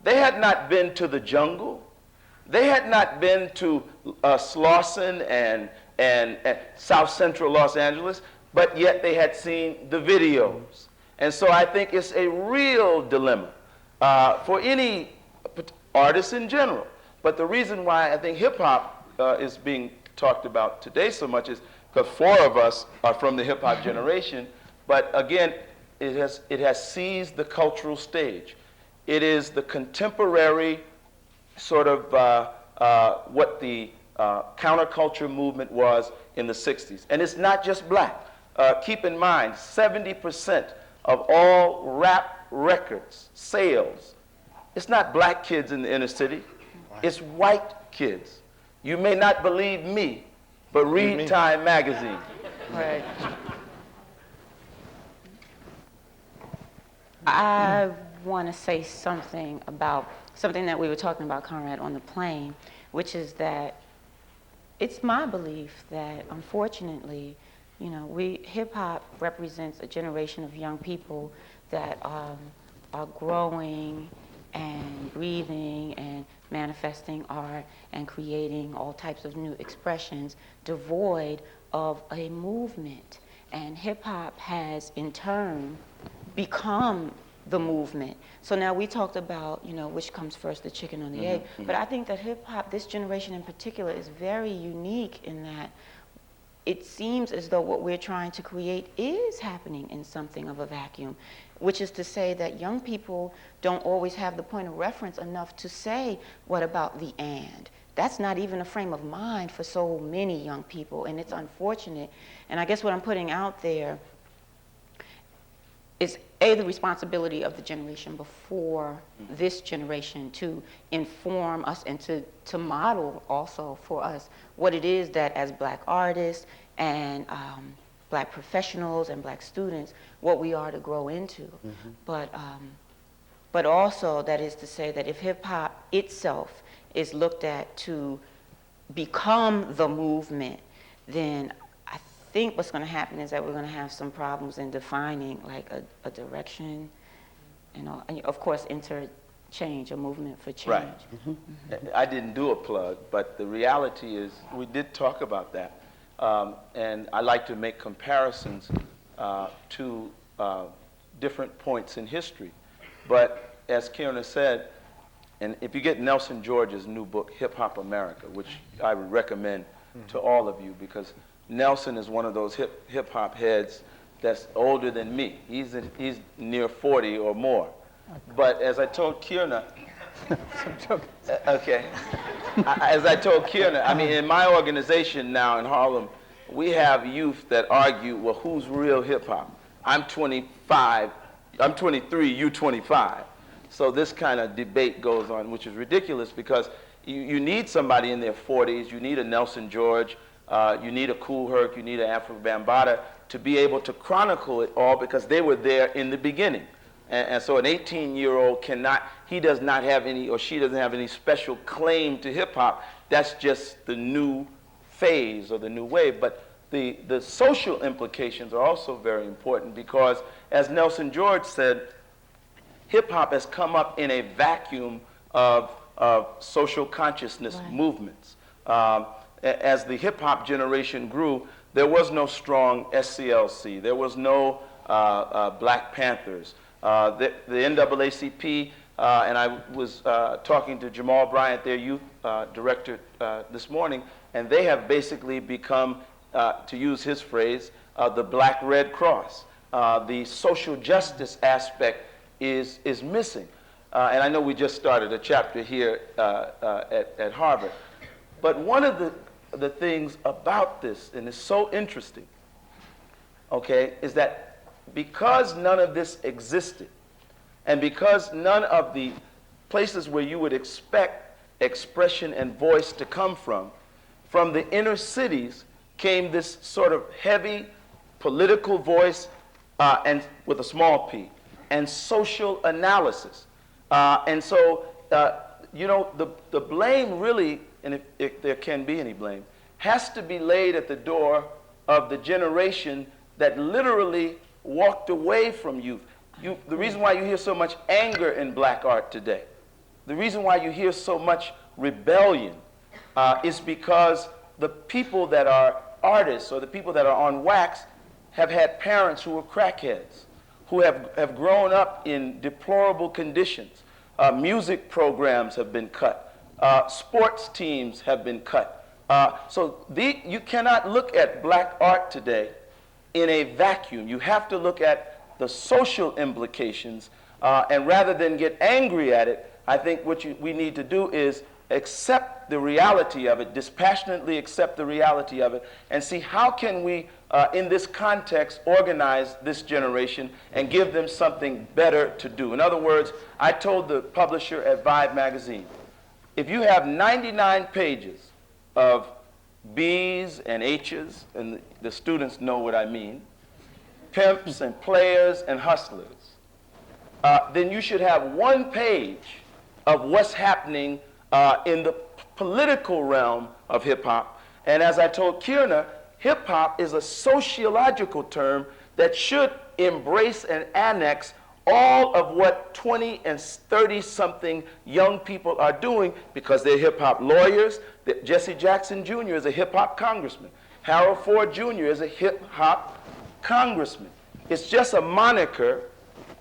They had not been to the jungle. They had not been to Slauson and South Central Los Angeles, but yet they had seen the videos. And so I think it's a real dilemma for any artist in general. But the reason why I think hip-hop is being talked about today so much is because 4 of us are from the hip-hop generation. But again, it has seized the cultural stage. It is the contemporary sort of what the counterculture movement was in the 60s. And it's not just black. Keep in mind, 70% of all rap records, sales, it's not black kids in the inner city. It's white kids. You may not believe me, but read Time magazine. Right. I want to say something about something that we were talking about, Conrad, on the plane, which is that it's my belief that, unfortunately, hip-hop represents a generation of young people that are growing and breathing and manifesting art and creating all types of new expressions devoid of a movement. And hip-hop has, in turn, become the movement. So now we talked about, which comes first, the chicken or the egg. But I think that hip-hop, this generation in particular, is very unique in that it seems as though what we're trying to create is happening in something of a vacuum, which is to say that young people don't always have the point of reference enough to say, what about the and? That's not even a frame of mind for so many young people, and it's unfortunate. And I guess what I'm putting out there it's the responsibility of the generation before this generation to inform us and to model also for us what it is that as Black artists and Black professionals and Black students, what we are to grow into. But also, that is to say that if hip hop itself is looked at to become the movement, then I think what's going to happen is that we're going to have some problems in defining like a direction, and of course interchange, a movement for change. Right. I didn't do a plug, but the reality is we did talk about that. And I like to make comparisons to different points in history. But as Kierna said, and if you get Nelson George's new book, Hip Hop America, which I would recommend to all of you, because Nelson is one of those hip hop heads that's older than me. He's near 40 or more. But as I told Kierna, okay, as I told Kierna, I mean, in my organization now in Harlem, we have youth that argue, well, who's real hip hop? I'm 25, I'm 23, you 25. So this kind of debate goes on, which is ridiculous because you need somebody in their 40s, you need a Nelson George, you need a Kool Herc, you need an Afro Bambaataa to be able to chronicle it all because they were there in the beginning. And so an 18-year-old cannot, he does not have any, or she doesn't have any special claim to hip hop. That's just the new phase or the new wave. But the social implications are also very important because, as Nelson George said, hip hop has come up in a vacuum of social consciousness movements. As the hip hop generation grew, there was no strong SCLC. There was no Black Panthers. The NAACP, and I was talking to Jamal Bryant, their youth director, this morning, and they have basically become, to use his phrase, the Black Red Cross. The social justice aspect is missing. And I know we just started a chapter here at Harvard. But one of the things about this, and it's so interesting, okay, is that because none of this existed, and because none of the places where you would expect expression and voice to come from the inner cities came this sort of heavy political voice, and with a small p, and social analysis. And so, you know, the blame really, and if there can be any blame, has to be laid at the door of the generation that literally walked away from youth. The reason why you hear so much anger in Black art today, the reason why you hear so much rebellion is because the people that are artists or the people that are on wax have had parents who were crackheads, who have grown up in deplorable conditions. Music programs have been cut. Sports teams have been cut. So you cannot look at Black art today in a vacuum. You have to look at the social implications, and rather than get angry at it, I think what we need to do is accept the reality of it, dispassionately accept the reality of it, and see how can we, in this context, organize this generation and give them something better to do. In other words, I told the publisher at Vibe magazine, if you have 99 pages of B's and H's, and the students know what I mean, pimps and players and hustlers, then you should have one page of what's happening in the political realm of hip-hop. And as I told Kierna, hip-hop is a sociological term that should embrace and annex all of what 20 and 30-something young people are doing because they're hip-hop lawyers. Jesse Jackson Jr. is a hip-hop congressman. Harold Ford Jr. is a hip-hop congressman. It's just a moniker,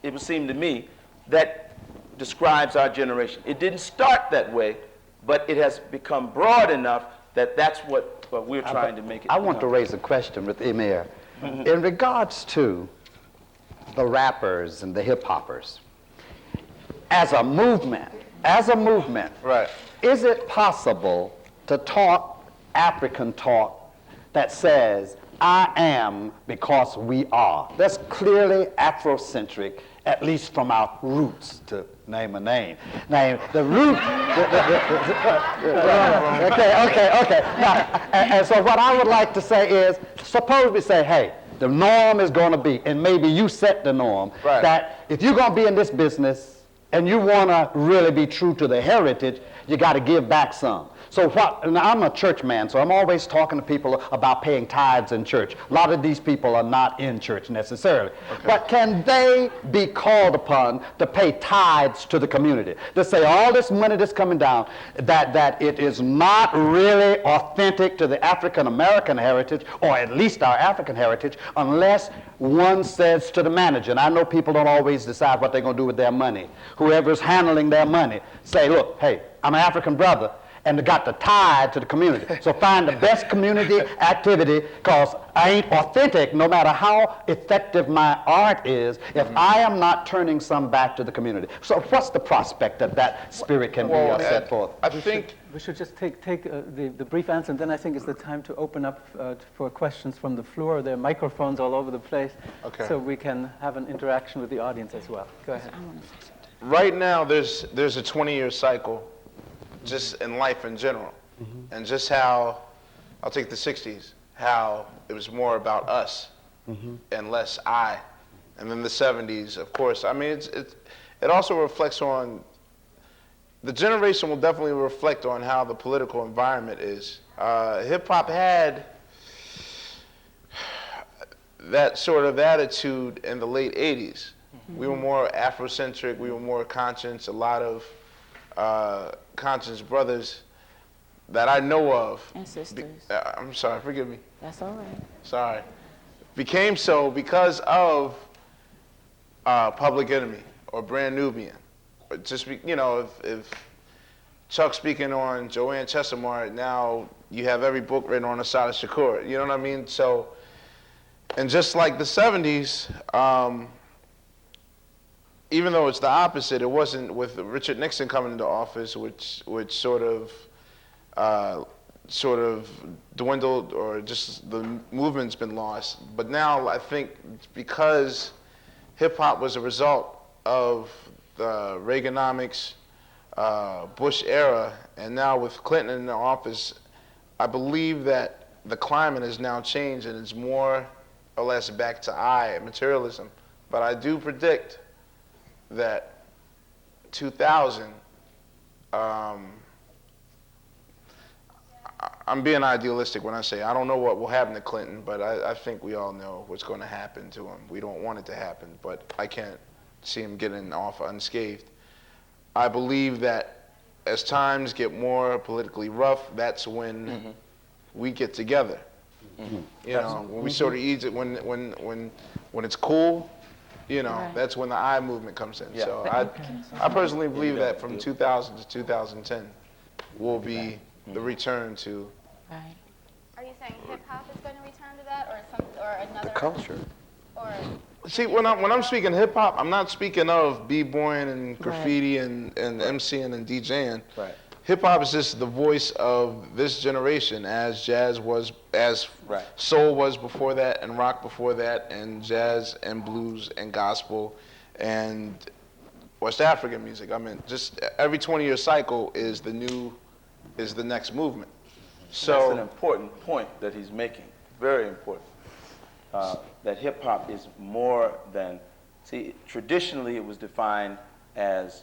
it would seem to me, that describes our generation. It didn't start that way, but it has become broad enough that that's what we're trying to make it. I want to raise a question with Emir. In regards to the rappers and the hip-hoppers, as a movement, Right. is it possible to talk African talk that says, I am because we are. That's clearly Afrocentric, at least from our roots, to name a name. Now, the root. Okay. Now, and so what I would like to say is, suppose we say, hey, the norm is going to be, and maybe you set the norm, that if you're going to be in this business and you want to really be true to the heritage, you got to give back some. So now I'm a church man, so I'm always talking to people about paying tithes in church. A lot of these people are not in church necessarily. Okay. But can they be called upon to pay tithes to the community? To say all this money that's coming down, that it is not really authentic to the African American heritage, or at least our African heritage, unless one says to the manager, and I know people don't always decide what they're going to do with their money. Whoever's handling their money, say, look, hey, I'm an African brother, and got the tithe to the community. So find the best community activity, because I ain't authentic no matter how effective my art is if I am not turning some back to the community. So what's the prospect that that spirit can be set forth? I think we should just take the brief answer, and then I think it's the time to open up for questions from the floor. There are microphones all over the place, so we can have an interaction with the audience as well. Go ahead. Right now, there's a 20-year cycle just in life in general, and just how, I'll take the 60s, how it was more about us and less I, and then the 70s, of course. I mean, it also reflects on, the generation will definitely reflect on how the political environment is. Hip-hop had that sort of attitude in the late 80s. We were more Afrocentric, we were more conscious, a lot of conscious brothers that I know of. And sisters. I'm sorry, forgive me. That's all right. Sorry. Became so because of Public Enemy or Brand Nubian. Or just, you know, if Chuck speaking on Joanne Chesimard, now you have every book written on Assata Shakur. You know what I mean? So, and just like the 70s, even though it's the opposite, it wasn't with Richard Nixon coming into office, which sort of dwindled, or just the movement's been lost. But now I think because hip hop was a result of the Reaganomics, Bush era, and now with Clinton in the office, I believe that the climate has now changed and it's more or less back to materialism. But I do predict that 2000, I'm being idealistic when I say I don't know what will happen to Clinton, but I think we all know what's going to happen to him. We don't want it to happen, but I can't see him getting off unscathed. I believe that as times get more politically rough, that's when we get together. You know, when we sort of ease it, when it's cool, you know, that's when the I movement comes in. Yeah. So I personally believe that from 2000 to 2010 will be the return to. Right. Are you saying hip hop is going to return to that, or another? The culture. Or. See, when I'm speaking hip hop, I'm not speaking of b-boying and graffiti and MCing and DJing. Right. Hip hop is just the voice of this generation, as jazz was, as soul was before that, and rock before that, and jazz and blues and gospel and West African music. I mean, just every 20-year cycle is the next movement. So that's an important point that he's making. Very important. That hip hop is more than, see, traditionally it was defined as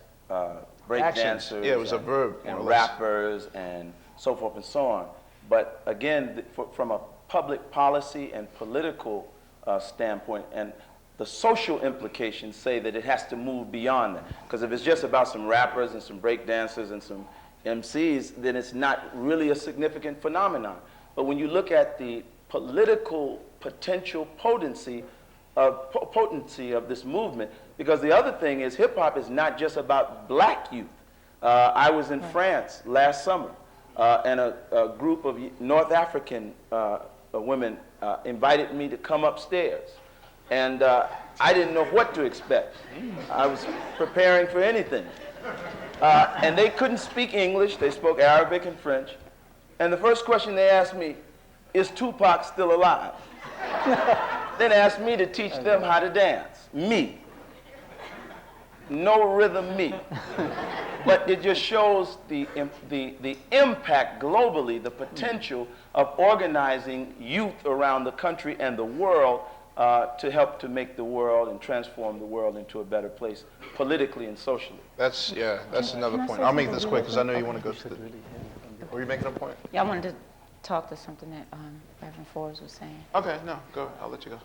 break dancers, yeah, it was a verb, and rappers and so forth and so on. But again, from a public policy and political standpoint, and the social implications say that it has to move beyond that. Because if it's just about some rappers and some break dancers and some MCs, then it's not really a significant phenomenon. But when you look at the political potential potency of this movement, because the other thing is hip-hop is not just about black youth. I was in France last summer, and a group of North African women invited me to come upstairs. And I didn't know what to expect. I was preparing for anything. And they couldn't speak English. They spoke Arabic and French. And the first question they asked me, is Tupac still alive? then ask me to teach them how to dance. Me. No rhythm, me. But it just shows the impact globally, the potential of organizing youth around the country and the world to help to make the world and transform the world into a better place politically and socially. That's another point. I'll make this quick because I know you want to go to the... Were you making a point? Yeah, I wanted to talk to something that Reverend Forbes was saying. Okay, no, go. I'll let you go.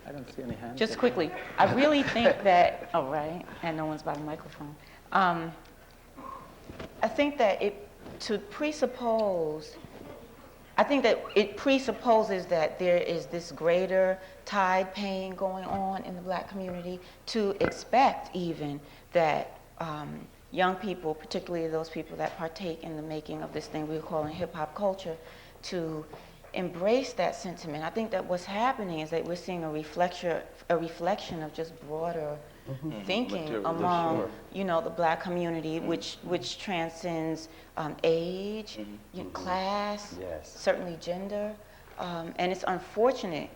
I don't see any hands. Just quickly, I really think that, oh, right, and no one's by the microphone. I think that it presupposes that there is this greater tide paying going on in the black community to expect even that young people, particularly those people that partake in the making of this thing we're calling hip-hop culture, to embrace that sentiment. I think that what's happening is that we're seeing a reflection of just broader thinking among, you know, the black community, which transcends age, class, certainly gender, and it's unfortunate.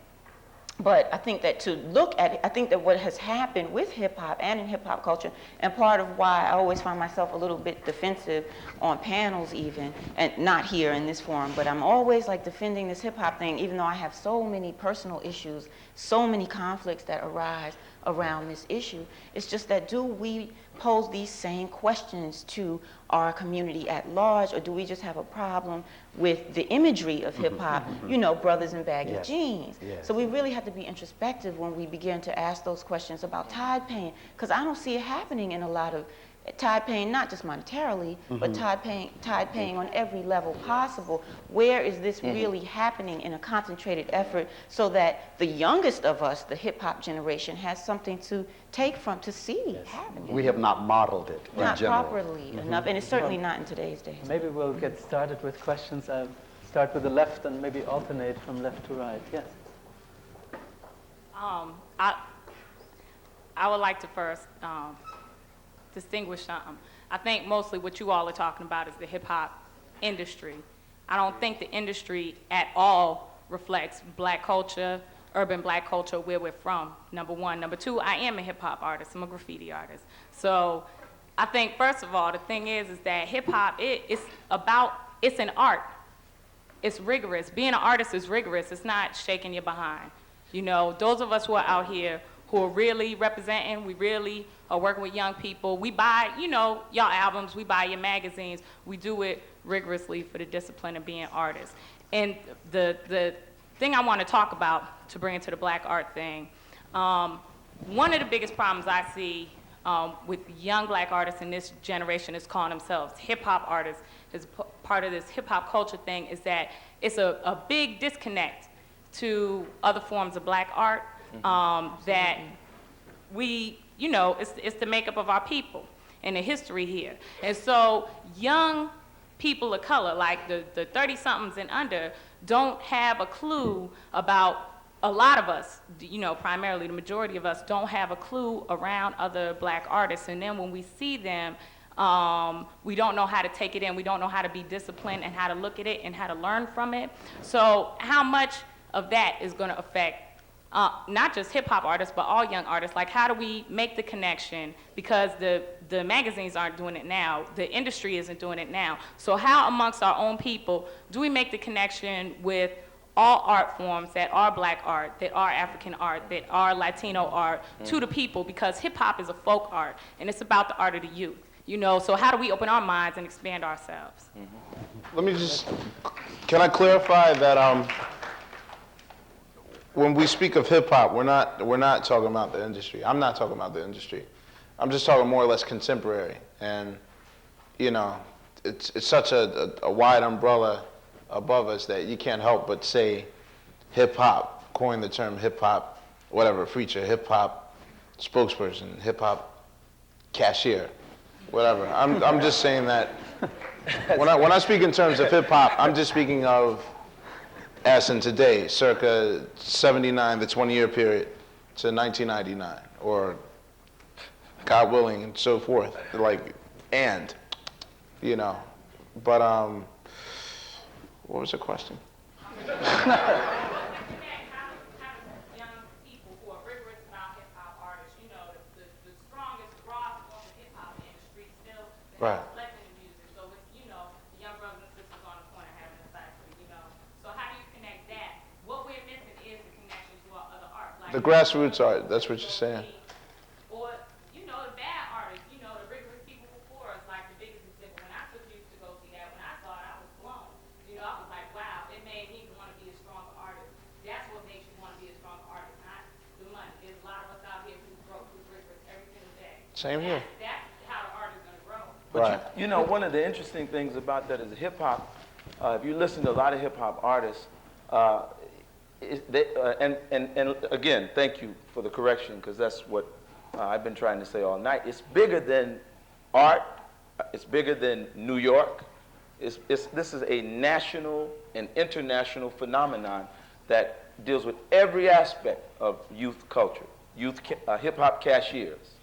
But I think that to look at it, I think that what has happened with hip-hop and in hip-hop culture, and part of why I always find myself a little bit defensive on panels even, and not here in this forum, but I'm always like defending this hip-hop thing, even though I have so many personal issues, so many conflicts that arise around this issue. It's just that, do we pose these same questions to our community at large, or do we just have a problem with the imagery of hip-hop, you know, brothers in baggy jeans? So we really have to be introspective when we begin to ask those questions about tide paying, because I don't see it happening in a lot of tide paying, not just monetarily, but tide paying on every level possible. Where is this really happening in a concentrated effort so that the youngest of us, the hip-hop generation, has something to take from, to see happening? We have not modeled it in Not general. properly enough, and it's certainly not in today's days. Maybe we'll get started with questions. Start with the left and maybe alternate from left to right. Yes. I would like to first distinguish something. I think mostly what you all are talking about is the hip-hop industry. I don't think the industry at all reflects black culture, urban black culture, where we're from, number one. Number two, I am a hip-hop artist. I'm a graffiti artist. So I think, first of all, the thing is that hip-hop, it's an art. It's rigorous. Being an artist is rigorous. It's not shaking your behind. You know, those of us who are out here who are really representing, we really are working with young people. We buy, you know, y'all albums, we buy your magazines. We do it rigorously for the discipline of being artists. And the thing I want to talk about, to bring it to the black art thing, one of the biggest problems I see with young black artists in this generation is calling themselves hip-hop artists, as part of this hip-hop culture thing, is that it's a big disconnect to other forms of black art. That we, you know, it's the makeup of our people and the history here. And so young people of color, like the 30-somethings and under, don't have a clue about, a lot of us, you know, primarily the majority of us, don't have a clue around other black artists. And then when we see them, we don't know how to take it in. We don't know how to be disciplined and how to look at it and how to learn from it. So how much of that is going to affect not just hip-hop artists, but all young artists? Like, how do we make the connection? Because the magazines aren't doing it now. The industry isn't doing it now. So how, amongst our own people, do we make the connection with all art forms that are black art, that are African art, that are Latino art, to the people? Because hip-hop is a folk art, and it's about the art of the youth. You know, so how do we open our minds and expand ourselves? Let me just, can I clarify that when we speak of hip-hop, we're not talking about the industry. I'm not talking about the industry. I'm just talking more or less contemporary. And, you know, it's such a wide umbrella above us that you can't help but say hip-hop, coin the term hip-hop, whatever, feature, hip-hop spokesperson, hip-hop cashier, whatever. I'm just saying that when I speak in terms of hip-hop, I'm just speaking of as in today, circa 79, the 20-year period, to 1999, or God willing, and so forth, like, and, you know. But, what was the question? Right. reflecting the music. So with, you know, the young brothers and sisters on the corner having a factory, you know. So how do you connect that? What we're missing is the connection to our other art. Like The grassroots art, that's what you're saying. or, you know, the bad artists, you know, the rigorous people before us, like the biggest exhibit. When I took you to go see that, when I saw it, I was blown. You know, I was like, wow, it made me want to be a stronger artist. That's what makes you want to be a stronger artist, not the money. There's a lot of us out here who broke through rigorous every single day. Same here. That's how the art is going to grow. But Right. you know, one of the interesting things about that is hip hop. If you listen to a lot of hip hop artists, and again, thank you for the correction, because that's what I've been trying to say all night. It's bigger than art. It's bigger than New York. This is a national and international phenomenon that deals with every aspect of youth culture, hip hop cashiers.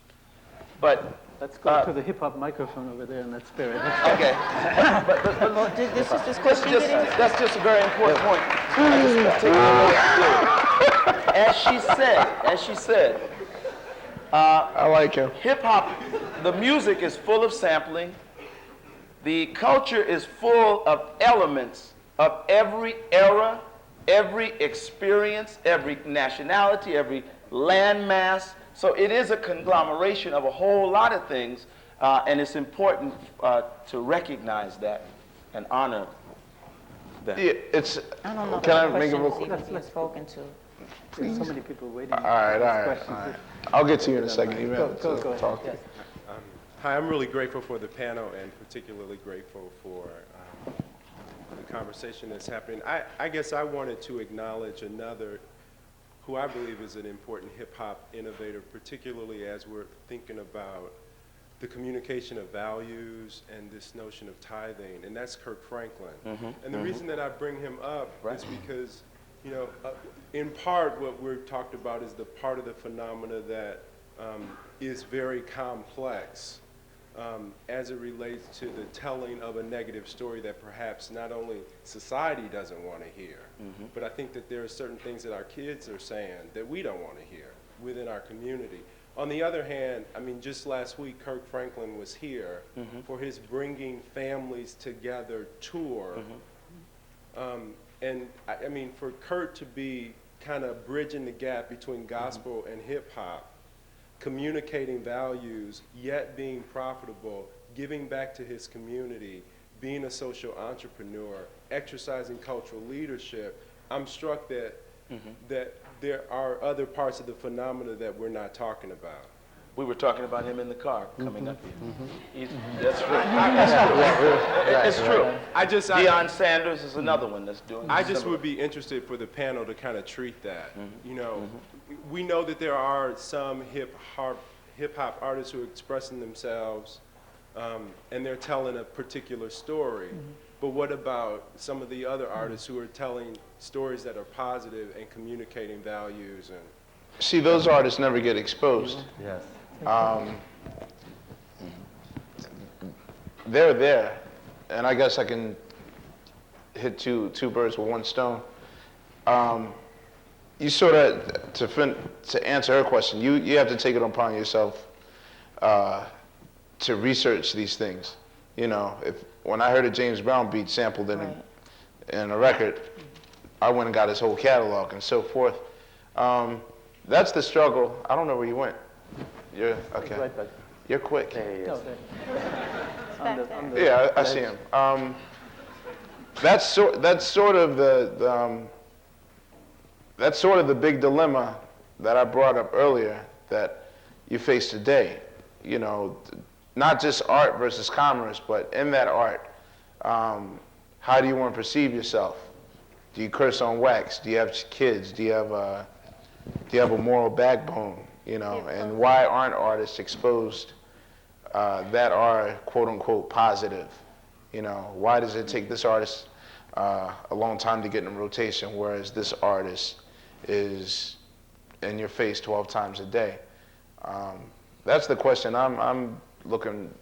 But Let's go to the hip-hop microphone over there in that spirit. okay, but This is this question getting... that's just a very important point. As she said, I like him. hip hop, the music is full of sampling. The culture is full of elements of every era, every experience, every nationality, every landmass. So it is a conglomeration of a whole lot of things, and it's important to recognize that and honor that. Yeah, it's. I don't know if Can I the make a question real was even spoken to. There's so many people waiting. All right. Questions. I'll get to you in a second. You Go have ahead. to talk. Yes. Hi, I'm really grateful for the panel and particularly grateful for the conversation that's happening. I guess I wanted to acknowledge another who I believe is an important hip-hop innovator, particularly as we're thinking about the communication of values and this notion of tithing, and that's Kirk Franklin. And the reason that I bring him up is because, you know, in part what we've talked about is the part of the phenomena that is very complex as it relates to the telling of a negative story that perhaps not only society doesn't want to hear, but I think that there are certain things that our kids are saying that we don't want to hear within our community. On the other hand, I mean, just last week, Kirk Franklin was here for his Bringing Families Together tour. And I mean, for Kurt to be kind of bridging the gap between gospel and hip hop, communicating values, yet being profitable, giving back to his community, being a social entrepreneur, exercising cultural leadership, I'm struck that that there are other parts of the phenomena that we're not talking about. We were talking about him in the car coming up here. That's true. It's true. Deion Sanders is another one that's doing I just similar. would be interested for the panel to kind of treat that. You know, we know that there are some hip hop artists who are expressing themselves and they're telling a particular story. But what about some of the other artists who are telling stories that are positive and communicating values? And See, those artists never get exposed. Yes. They're there, and I guess I can hit two birds with one stone. You sort of, to answer her question, you have to take it upon yourself to research these things. You know, when I heard a James Brown beat sampled in a record, I went and got his whole catalog and so forth. That's the struggle. I don't know where you went. You're okay. Right back. You're quick. No, Yeah, I see him. That's sort of the big dilemma that I brought up earlier that you face today. You know, not just art versus commerce, but in that art, how do you want to perceive yourself? Do you curse on wax? Do you have kids? Do you have a moral backbone? You know, and why aren't artists exposed that are quote unquote positive? You know, why does it take this artist a long time to get in rotation, whereas this artist is in your face 12 times a day? That's the question I'm looking.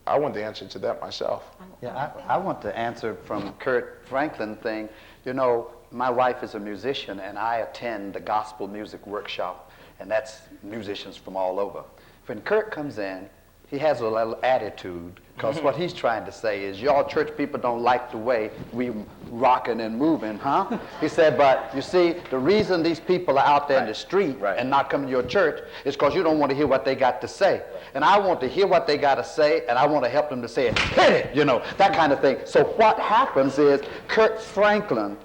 I want the answer to that myself. Yeah, I want to answer from Kurt Franklin thing. You know, my wife is a musician, and I attend the gospel music workshop, and that's musicians from all over. When Kurt comes in, he has a little attitude, because what he's trying to say is, y'all church people don't like the way we rocking and moving, huh? He said, but you see, the reason these people are out there in the street and not coming to your church is because you don't want to hear what they got to say. And I want to hear what they got to say, and I want to help them to say it, hit it, you know, that kind of thing. So what happens is Kirk Franklin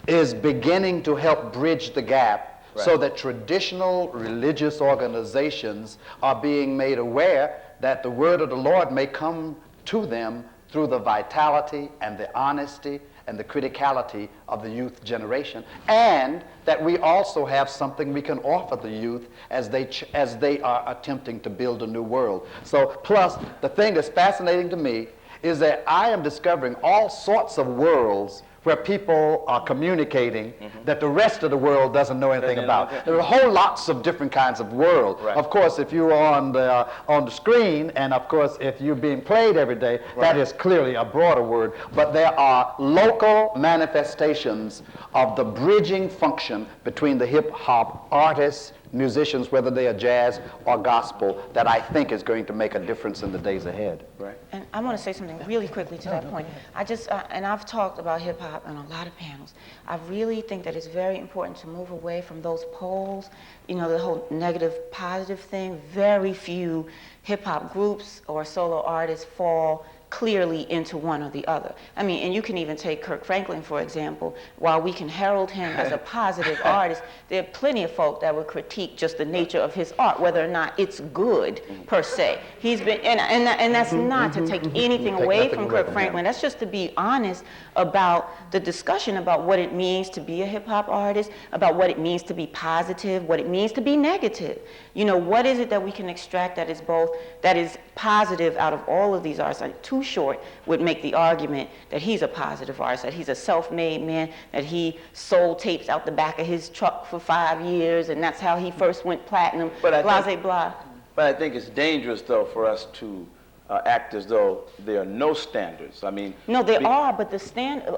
is beginning to help bridge the gap so that traditional religious organizations are being made aware that the word of the Lord may come to them through the vitality and the honesty and the criticality of the youth generation, and that we also have something we can offer the youth as they are attempting to build a new world. So, plus, the thing that's fascinating to me is that I am discovering all sorts of worlds where people are communicating that the rest of the world doesn't know anything about. There are whole lots of different kinds of world. Of course, if you're on the screen, and of course, if you're being played every day, that is clearly a broader word. But there are local manifestations of the bridging function between the hip-hop artists, musicians, whether they are jazz or gospel, that I think is going to make a difference in the days ahead. And I want to say something really quickly to that point. I just, and I've talked about hip hop on a lot of panels. I really think that it's very important to move away from those poles, you know, the whole negative, positive thing. Very few hip hop groups or solo artists fall clearly into one or the other. I mean, and you can even take Kirk Franklin, for example. While we can herald him as a positive artist, there are plenty of folk that would critique just the nature of his art, whether or not it's good per se. He's been, and that's not to take anything away from Kirk Franklin. That's just to be honest about the discussion about what it means to be a hip hop artist, about what it means to be positive, what it means to be negative. You know, what is it that we can extract that is both, that is positive out of all of these artists? Like, Too Short would make the argument that he's a positive artist, that he's a self-made man, that he sold tapes out the back of his truck for 5 years, and that's how he first went platinum, blah, blah. But I think it's dangerous, though, for us to act as though there are no standards. I mean... No, there are, but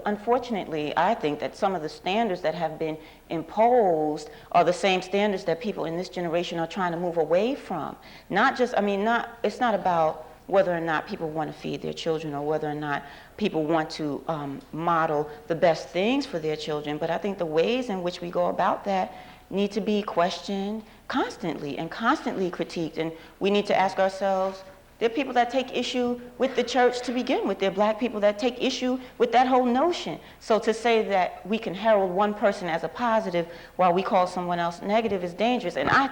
unfortunately, I think that some of the standards that have been imposed are the same standards that people in this generation are trying to move away from. Not just, I mean, it's not about whether or not people want to feed their children or whether or not people want to model the best things for their children, but I think the ways in which we go about that need to be questioned constantly and constantly critiqued, and we need to ask ourselves, there are people that take issue with the church to begin with. There are black people that take issue with that whole notion. So to say that we can herald one person as a positive while we call someone else negative is dangerous. And I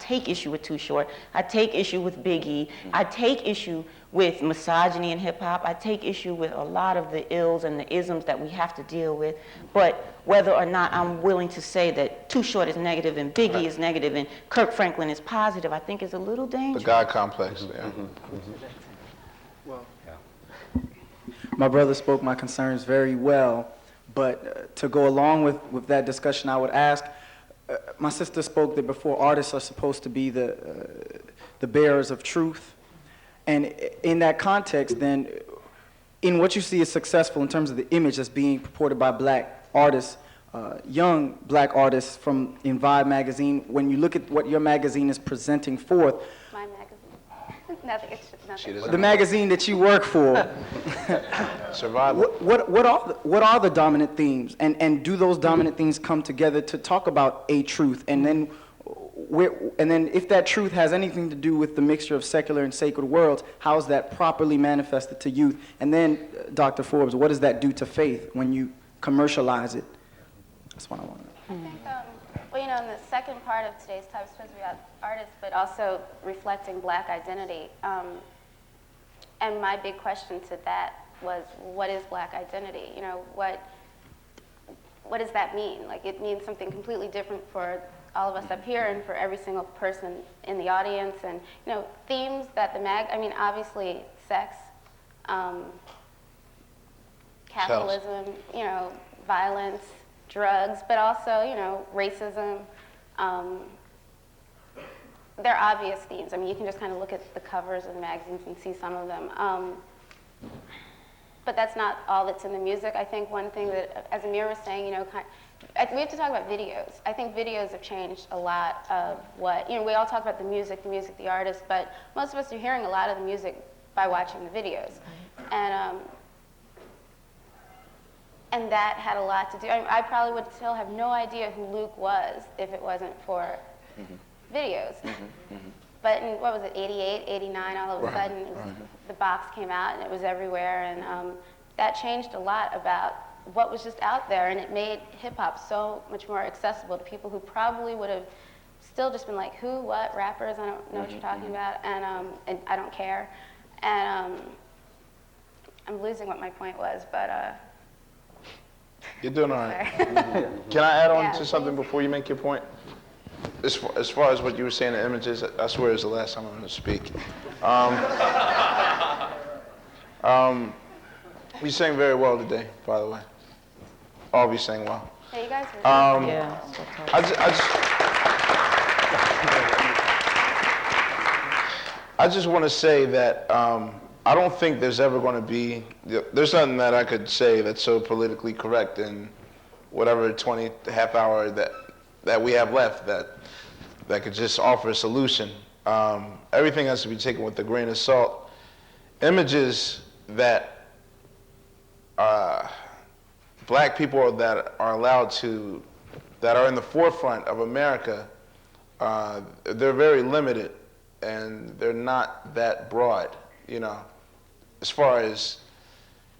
take issue with Too Short. I take issue with Big E. I take issue with misogyny in hip hop. I take issue with a lot of the ills and the isms that we have to deal with. But whether or not I'm willing to say that Too Short is negative and Big E is negative and Kirk Franklin is positive, I think is a little dangerous. The God complex, Well, my brother spoke my concerns very well, but to go along with that discussion, I would ask, my sister spoke that before artists are supposed to be the bearers of truth. And in that context, then, in what you see as successful in terms of the image that's being purported by black artists, young black artists in Vibe magazine, when you look at what your magazine is presenting forth, My magazine. Nothing. It's nothing. the magazine that you work for, Survival. what are the dominant themes, and do those dominant themes come together to talk about a truth, and then if that truth has anything to do with the mixture of secular and sacred worlds, how is that properly manifested to youth? And then, Dr. Forbes, what does that do to faith when you commercialize it? That's what I want to know. I think, well, you know, in the second part of today's talk, it's supposed to be about artists, but also reflecting black identity. And my big question to that was, what is black identity? You know, what does that mean? Like, it means something completely different for all of us up here and for every single person in the audience. And, you know, themes that I mean, obviously, sex, capitalism, you know, violence, drugs, but also, you know, racism. They're obvious themes. I mean, you can just kind of look at the covers of the magazines and see some of them. But that's not all that's in the music. I think one thing that, as Amir was saying, you know, We have to talk about videos. I think videos have changed a lot of what, you know, we all talk about the music, the artist, but most of us are hearing a lot of the music by watching the videos. And that had a lot to do, I probably would still have no idea who Luke was if it wasn't for videos. But in, what was it, 88, 89, all of a sudden, it was, the box came out and it was everywhere, and that changed a lot about what was just out there, and it made hip-hop so much more accessible to people who probably would have still just been like, who, what, rappers, I don't know what you're talking about, and I don't care. And I'm losing what my point was, but... You're doing all right. Can I add on to something before you make your point? As far as what you were saying, the images, I swear it's the last time I'm going to speak. You sang very well today, by the way. All of you sang well. Yeah, you guys were I just want to say that I don't think there's ever going to be, there's nothing that I could say that's so politically correct in whatever half hour that we have left that could just offer a solution. Everything has to be taken with a grain of salt. Images that black people that are allowed to, that are in the forefront of America, they're very limited and they're not that broad, you know, as far as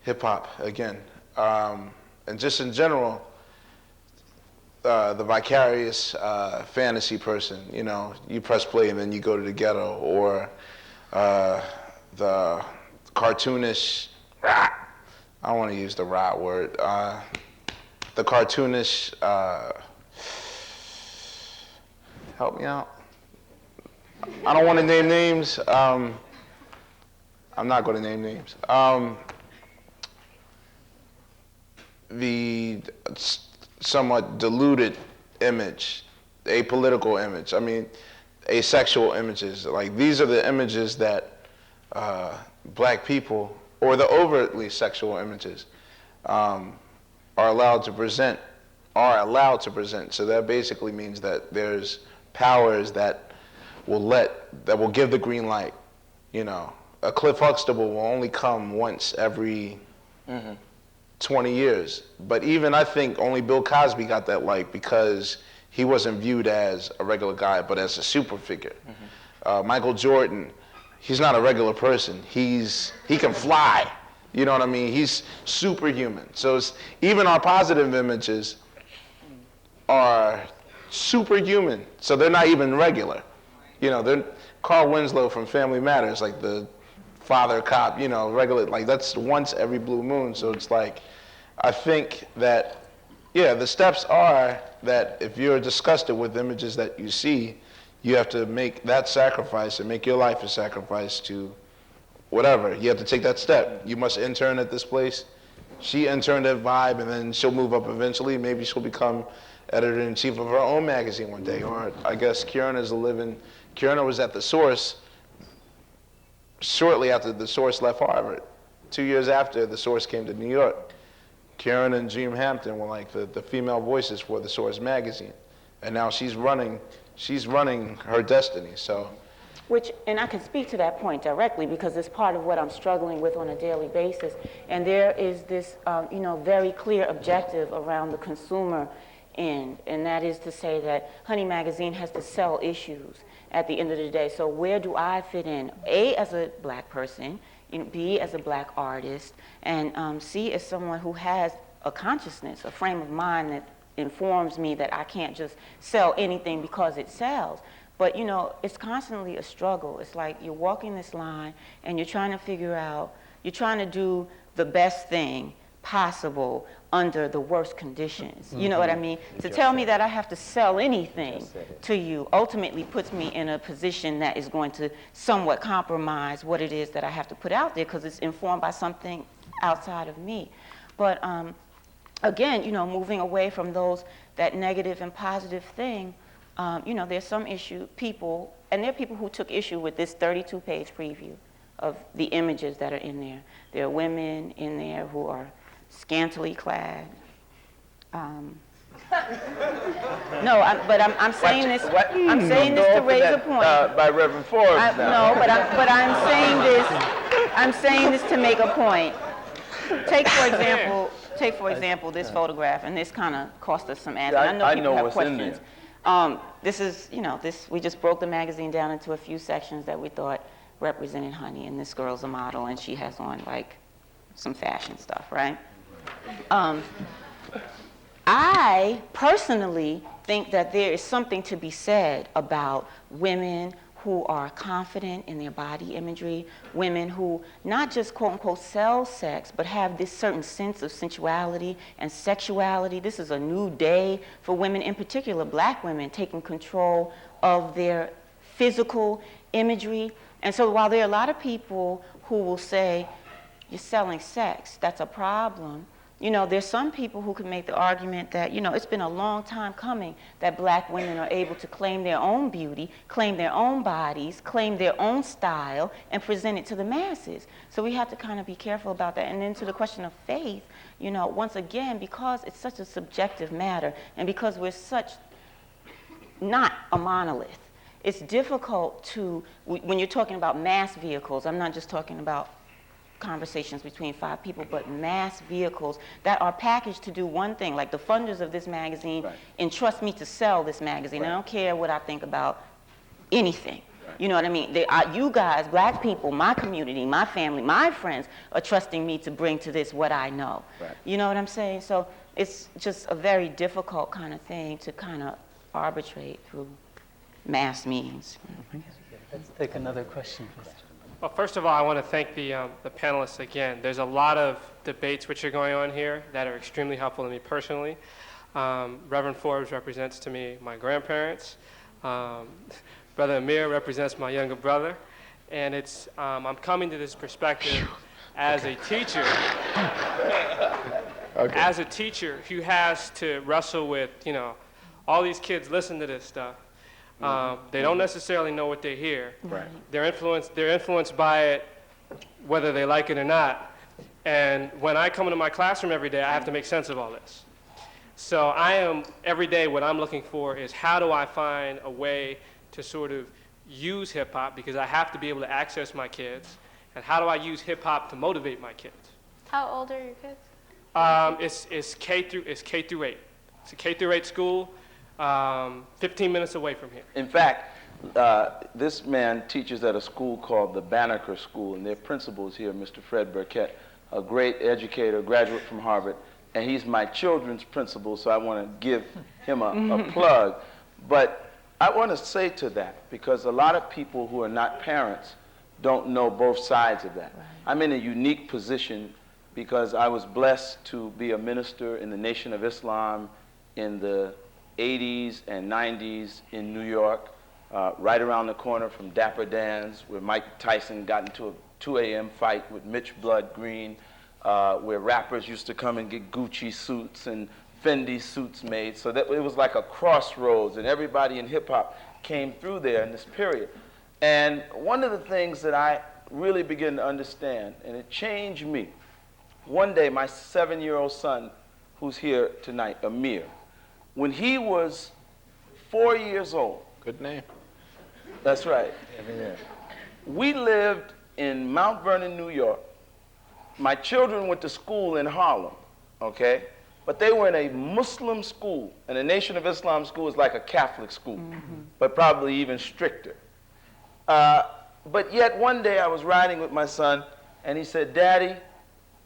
hip hop, again. And just in general, the vicarious fantasy person, you know, you press play and then you go to the ghetto, or the cartoonish, I don't want to use the right word, the cartoonish, help me out. I don't want to name names. I'm not going to name names. The somewhat diluted image, apolitical image, I mean, asexual images. Like, these are the images that black people, or the overtly sexual images, are allowed to present. So that basically means that there's powers that will give the green light. You know, a Cliff Huxtable will only come once every 20 years. But even I think only Bill Cosby got that light because he wasn't viewed as a regular guy, but as a super figure. Michael Jordan, he's not a regular person. He can fly. You know what I mean? He's superhuman. So even our positive images are superhuman. So they're not even regular. You know, they're Carl Winslow from Family Matters, like the father cop, you know, regular, like that's once every blue moon. So it's like, I think that, yeah, the steps are that if you're disgusted with images that you see, you have to make that sacrifice and make your life a sacrifice to whatever. You have to take that step. You must intern at this place. She interned at Vibe, and then she'll move up eventually. Maybe she'll become editor-in-chief of her own magazine one day. Or I guess Kierna was at The Source shortly after The Source left Harvard. 2 years after The Source came to New York. Karen and Jean Hampton were like the female voices for The Source magazine. And now she's running her destiny, so. And I can speak to that point directly because it's part of what I'm struggling with on a daily basis. And there is this, very clear objective around the consumer end, and that is to say that Honey Magazine has to sell issues at the end of the day. So where do I fit in? A, as a black person, B, as a black artist, and C, as someone who has a consciousness, a frame of mind that informs me that I can't just sell anything because it sells. But, you know, it's constantly a struggle. It's like you're walking this line and you're trying to figure out, you're trying to do the best thing possible under the worst conditions. You know what I mean? To tell me that I have to sell anything to you ultimately puts me in a position that is going to somewhat compromise what it is that I have to put out there because it's informed by something outside of me. But again, you know, moving away from that negative and positive thing, there's some people, and there are people who took issue with this 32-page preview of the images that are in there. There are women in there who are scantily clad, No, I'm saying this. I'm saying this to raise a point. By Reverend Forbes now. No, but I'm saying this. I'm saying this to make a point. Take for example, this photograph, and this kind of cost us some ads. Yeah, I know I people know have what's in questions. there. This is, we just broke the magazine down into a few sections that we thought represented Honey, and this girl's a model, and she has on like some fashion stuff, right? I personally think that there is something to be said about women who are confident in their body imagery, women who not just quote unquote sell sex, but have this certain sense of sensuality and sexuality. This is a new day for women, in particular black women, taking control of their physical imagery. And so while there are a lot of people who will say, you're selling sex, that's a problem, there's some people who can make the argument that, it's been a long time coming that black women are able to claim their own beauty, claim their own bodies, claim their own style, and present it to the masses. So we have to kind of be careful about that. And then to the question of faith, once again, because it's such a subjective matter, and because we're such not a monolith, it's difficult to, when you're talking about mass vehicles, I'm not just talking about conversations between 5 people, but mass vehicles that are packaged to do one thing. Like the funders of this magazine entrust me to sell this magazine. I don't care what I think about anything. You know what I mean? You guys, black people, my community, my family, my friends are trusting me to bring to this what I know. You know what I'm saying? So it's just a very difficult kind of thing to kind of arbitrate through mass means. Let's take another question, please. Well, first of all, I want to thank the panelists again. There's a lot of debates which are going on here that are extremely helpful to me personally. Reverend Forbes represents to me my grandparents. Brother Amir represents my younger brother. And it's, I'm coming to this perspective as a teacher. As a teacher who has to wrestle with, all these kids listen to this stuff. They don't necessarily know what they hear. They're influenced by it, whether they like it or not. And when I come into my classroom every day, I have to make sense of all this. So every day what I'm looking for is how do I find a way to sort of use hip hop, because I have to be able to access my kids, and how do I use hip hop to motivate my kids? How old are your kids? It's K through 8. It's a K through 8 school. 15 minutes away from here. In fact, this man teaches at a school called the Banneker School, and their principal is here, Mr. Fred Burkett, a great educator, graduate from Harvard, and he's my children's principal, so I want to give him a plug. But I want to say to that, because a lot of people who are not parents don't know both sides of that. I'm in a unique position because I was blessed to be a minister in the Nation of Islam in the 80s and 90s in New York, right around the corner from Dapper Dan's, where Mike Tyson got into a 2 a.m. fight with Mitch Blood Green, where rappers used to come and get Gucci suits and Fendi suits made. So that it was like a crossroads, and everybody in hip-hop came through there in this period. And one of the things that I really began to understand, and it changed me, one day my 7-year-old son, who's here tonight, Amir, when he was 4 years old. Good name. That's right. We lived in Mount Vernon, New York. My children went to school in Harlem, okay? But they were in a Muslim school, and the Nation of Islam school is like a Catholic school, but probably even stricter. But yet one day I was riding with my son, and he said, "Daddy,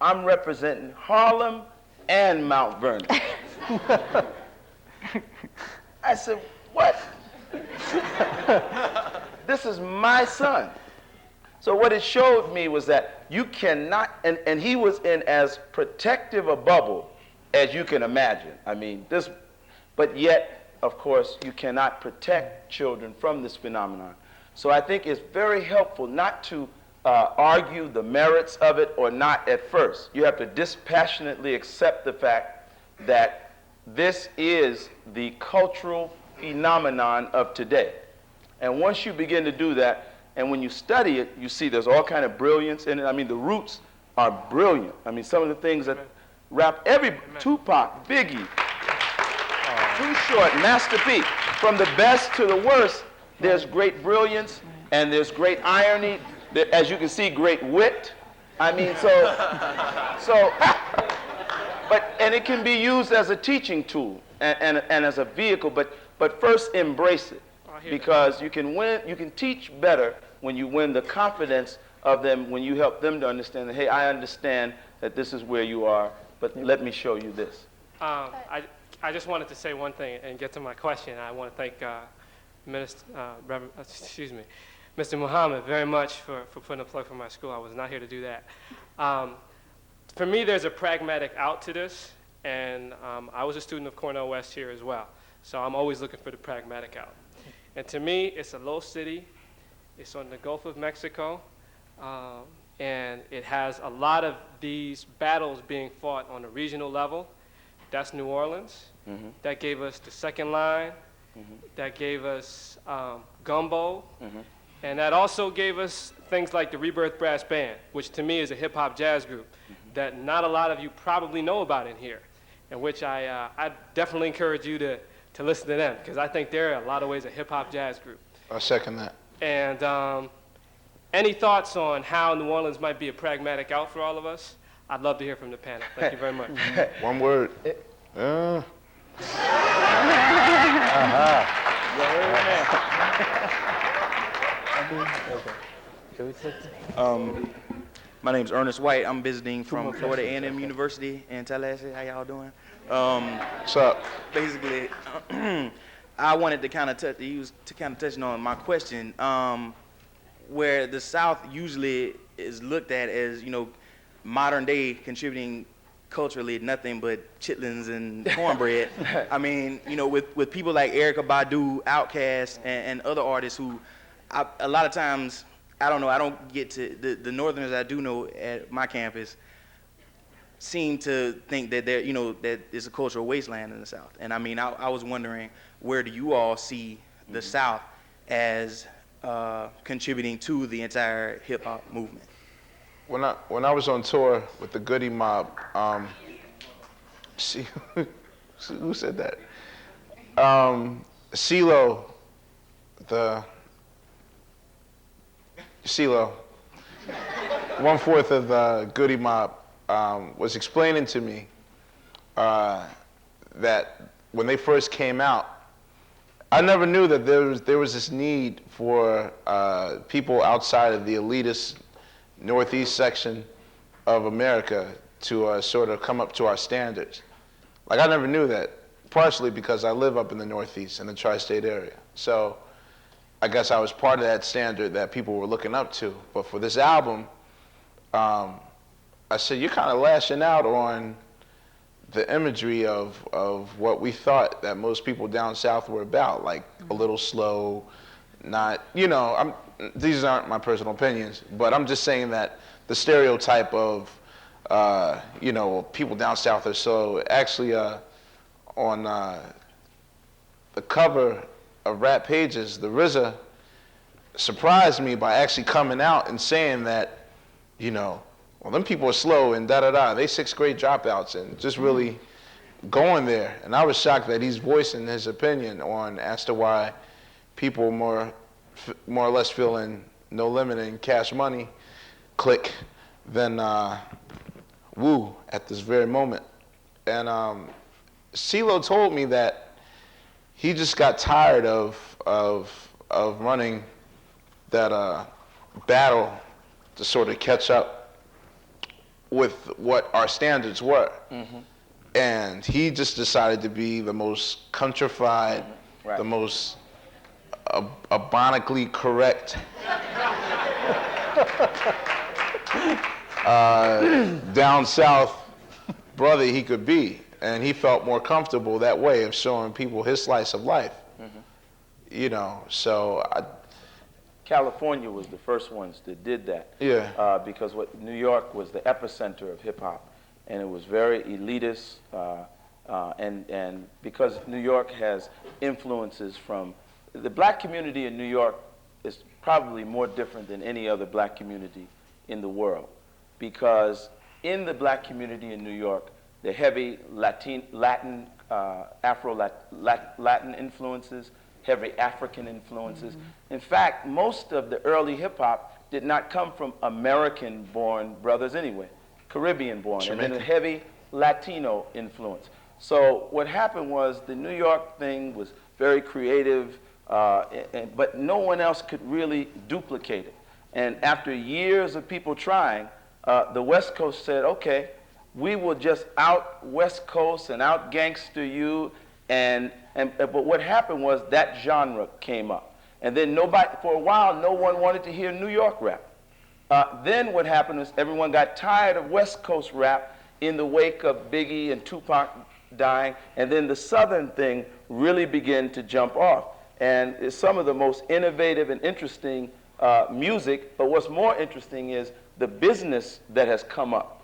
I'm representing Harlem and Mount Vernon." I said, "What?" This is my son. So what it showed me was that you cannot, and he was in as protective a bubble as you can imagine. I mean, but yet, of course, you cannot protect children from this phenomenon. So I think it's very helpful not to argue the merits of it or not at first. You have to dispassionately accept the fact that this is the cultural phenomenon of today. And once you begin to do that, and when you study it, you see there's all kind of brilliance in it. I mean, the roots are brilliant. I mean, some of the things that Tupac, Biggie, Too short. Master P. From the best to the worst, there's great brilliance and there's great irony. As you can see, great wit. I mean, and it can be used as a teaching tool and as a vehicle, but first embrace it. Because you can win, you can teach better when you win the confidence of them, when you help them to understand that, hey, I understand that this is where you are, but let me show you this. I just wanted to say one thing and get to my question. I want to thank Reverend, Mr. Muhammad very much for putting a plug for my school. I was not here to do that. For me, there's a pragmatic out to this, and I was a student of Cornell West here as well, so I'm always looking for the pragmatic out. And to me, it's a low city. It's on the Gulf of Mexico, and it has a lot of these battles being fought on a regional level. That's New Orleans. Mm-hmm. That gave us the Second Line. Mm-hmm. That gave us Gumbo. Mm-hmm. And that also gave us things like the Rebirth Brass Band, which to me is a hip-hop jazz group that not a lot of you probably know about in here, and which I definitely encourage you to listen to them, because I think they're in a lot of ways a hip-hop jazz group. I second that. And any thoughts on how New Orleans might be a pragmatic out for all of us? I'd love to hear from the panel. Thank you very much. One word. My name's Ernest White. I'm visiting from Florida A&M University in Tallahassee. How y'all doing? What's up? Basically, I wanted to kind of touch on my question, where the South usually is looked at as, you know, modern day contributing culturally nothing but chitlins and cornbread. I mean, you know, with people like Erykah Badu, Outkast, and other artists who, a lot of times, I don't know, I don't get to, the Northerners I do know at my campus seem to think that they're, you know, that it's a cultural wasteland in the South. And I mean, I was wondering, where do you all see the South as contributing to the entire hip hop movement? When I was on tour with the Goody Mob, who said that? CeeLo, CeeLo, 1/4 of the Goody Mob, was explaining to me that when they first came out, I never knew that there was this need for people outside of the elitist Northeast section of America to sort of come up to our standards. Like, I never knew that, partially because I live up in the Northeast in the tri-state area. So I guess I was part of that standard that people were looking up to. But for this album, I said, you're kind of lashing out on the imagery of what we thought that most people down south were about, like a little slow, not, you know, these aren't my personal opinions, but I'm just saying that the stereotype of, you know, people down south are slow. Actually, on the cover of Rap Pages, the RZA surprised me by actually coming out and saying that, you know, well, them people are slow and da-da-da. They 6th grade dropouts, and just really going there. And I was shocked that he's voicing his opinion on as to why people more or less feeling No Limit and Cash Money click than Wu at this very moment. And CeeLo told me that he just got tired of running that battle to sort of catch up with what our standards were. Mm-hmm. And he just decided to be the most countrified, the most abonically correct down south brother he could be. And he felt more comfortable that way of showing people his slice of life. Mm-hmm. You know, so California was the first ones that did that. Yeah. Because New York was the epicenter of hip hop, and it was very elitist. And because New York has influences from the black community in New York is probably more different than any other black community in the world, because in the black community in New York, the heavy Latin Afro-Latin influences, heavy African influences. In fact, most of the early hip-hop did not come from American-born brothers anyway, Caribbean-born, and then a heavy Latino influence. So what happened was the New York thing was very creative, but no one else could really duplicate it. And after years of people trying, the West Coast said, okay, we will just out West Coast and out gangster you. But what happened was that genre came up. And then for a while, no one wanted to hear New York rap. Then what happened was everyone got tired of West Coast rap in the wake of Biggie and Tupac dying, and then the Southern thing really began to jump off. And it's some of the most innovative and interesting music, but what's more interesting is the business that has come up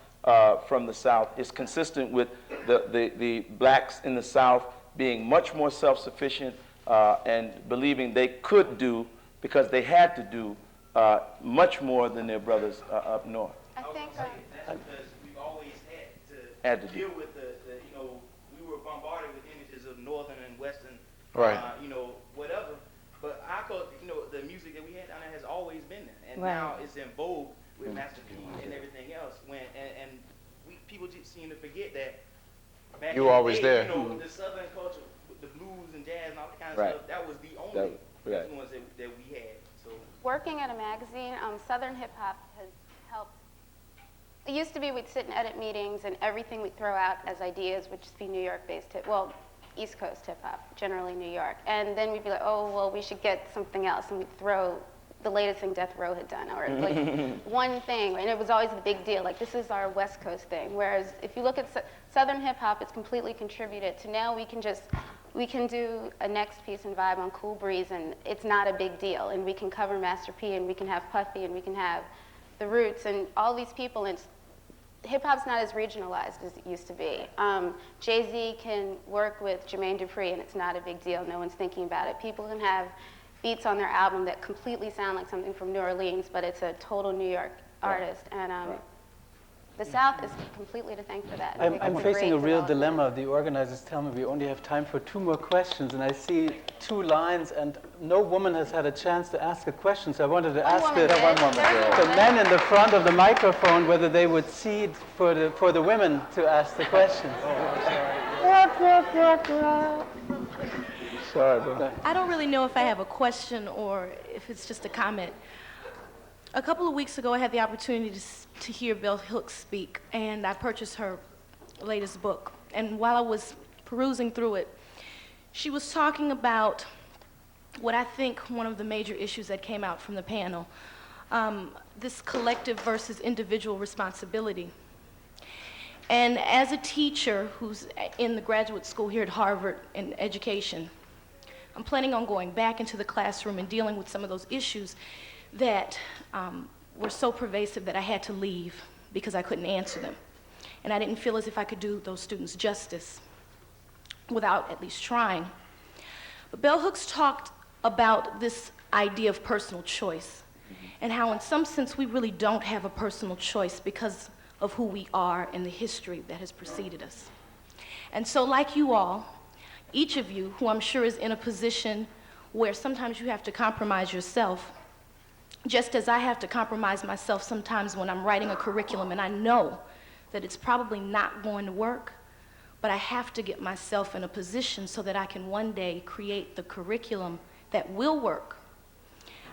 from the South is consistent with the blacks in the South being much more self-sufficient and believing they could do, because they had to do, much more than their brothers up north. I think because we've always had to deal with we were bombarded with images of Northern and Western, whatever. But our culture, the music that we had down there has always been there, and now it's in vogue with Master P and everything else. People just seem to forget that back you were always there. The Southern culture, the blues and jazz and all that kind of stuff, that was the only influence that we had. So working at a magazine, Southern hip hop has helped. It used to be we'd sit in edit meetings and everything we'd throw out as ideas would just be New York-based East Coast hip hop, generally New York. And then we'd be like, oh, well, we should get something else. And we'd throw the latest thing Death Row had done, or like one thing. And it was always the big deal. Like, this is our West Coast thing. Whereas if you look at Southern hip hop, it's completely contributed to now we can do a next piece and vibe on Cool Breeze, and it's not a big deal. And we can cover Master P, and we can have Puffy, and we can have the Roots, and all these people. And hip-hop's not as regionalized as it used to be. Jay-Z can work with Jermaine Dupri, and it's not a big deal. No one's thinking about it. People can have beats on their album that completely sound like something from New Orleans, but it's a total New York artist. And the South is completely to thank for that. I'm facing a real dilemma. The organizers tell me we only have time for 2 more questions, and I see 2 lines, and no woman has had a chance to ask a question, so I wanted to ask the men in the front of the microphone whether they would cede for the women to ask the questions. Sorry, bro. I don't really know if I have a question or if it's just a comment. A couple of weeks ago, I had the opportunity to hear Bell Hooks speak, and I purchased her latest book. And while I was perusing through it, she was talking about what I think one of the major issues that came out from the panel, this collective versus individual responsibility. And as a teacher who's in the graduate school here at Harvard in education, I'm planning on going back into the classroom and dealing with some of those issues that were so pervasive that I had to leave because I couldn't answer them. And I didn't feel as if I could do those students justice without at least trying. But Bell Hooks talked about this idea of personal choice and how in some sense we really don't have a personal choice because of who we are and the history that has preceded us. And so like you all, each of you, who I'm sure is in a position where sometimes you have to compromise yourself, just as I have to compromise myself sometimes when I'm writing a curriculum and I know that it's probably not going to work, but I have to get myself in a position so that I can one day create the curriculum that will work.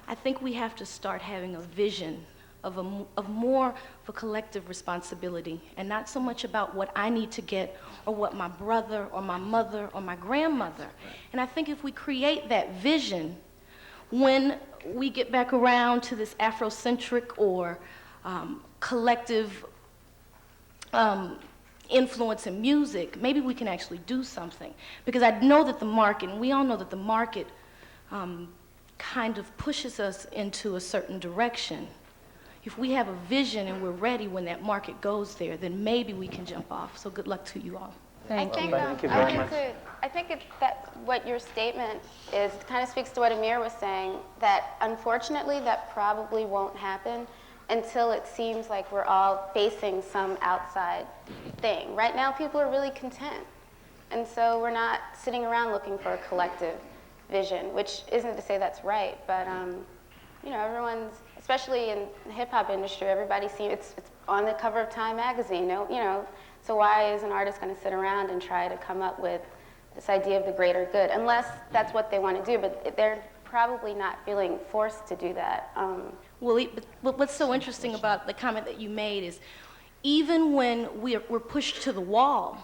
I think we have to start having a vision of more of a collective responsibility and not so much about what I need to get or what my brother or my mother or my grandmother. And I think if we create that vision, when we get back around to this Afrocentric or collective influence in music, maybe we can actually do something. Because I know that the market, and we all know that the market kind of pushes us into a certain direction. If we have a vision and we're ready when that market goes there, then maybe we can jump off. So good luck to you all. Thank you very much. I think that what your statement is kind of speaks to what Amir was saying, that unfortunately that probably won't happen until it seems like we're all facing some outside thing. Right now people are really content. And so we're not sitting around looking for a collective vision, which isn't to say that's right, but you know, everyone's, especially in the hip hop industry, everybody seems, it's on the cover of Time magazine, you know, so why is an artist going to sit around and try to come up with this idea of the greater good, unless that's what they want to do, but they're probably not feeling forced to do that. Well, but what's so interesting about the comment that you made is, even when we're pushed to the wall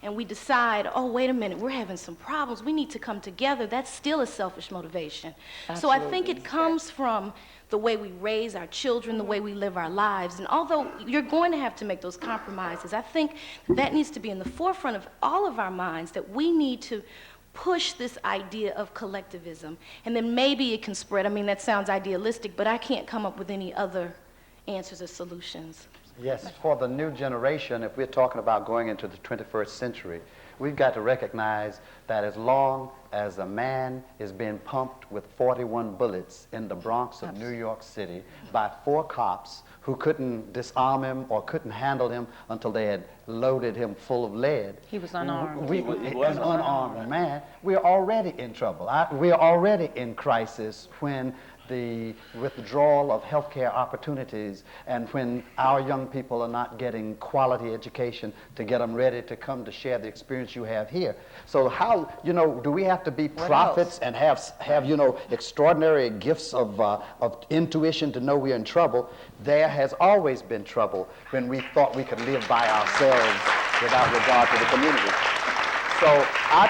and we decide, oh, wait a minute, we're having some problems, we need to come together, that's still a selfish motivation. Absolutely. So I think it comes from the way we raise our children, the way we live our lives. And although you're going to have to make those compromises, I think that needs to be in the forefront of all of our minds, that we need to push this idea of collectivism. And then maybe it can spread. I mean, that sounds idealistic, but I can't come up with any other answers or solutions. Yes, for the new generation, if we're talking about going into the 21st century, we've got to recognize that as long as a man is being pumped with 41 bullets in the Bronx of New York City by 4 cops who couldn't disarm him or couldn't handle him until they had loaded him full of lead. He was unarmed. He was an unarmed man. We're already in trouble. We're already in crisis when the withdrawal of healthcare opportunities and when our young people are not getting quality education to get them ready to come to share the experience you have here. So how, you know, do we have to be prophets and have you know, extraordinary gifts of intuition to know we're in trouble? There has always been trouble when we thought we could live by ourselves without regard to the community. So I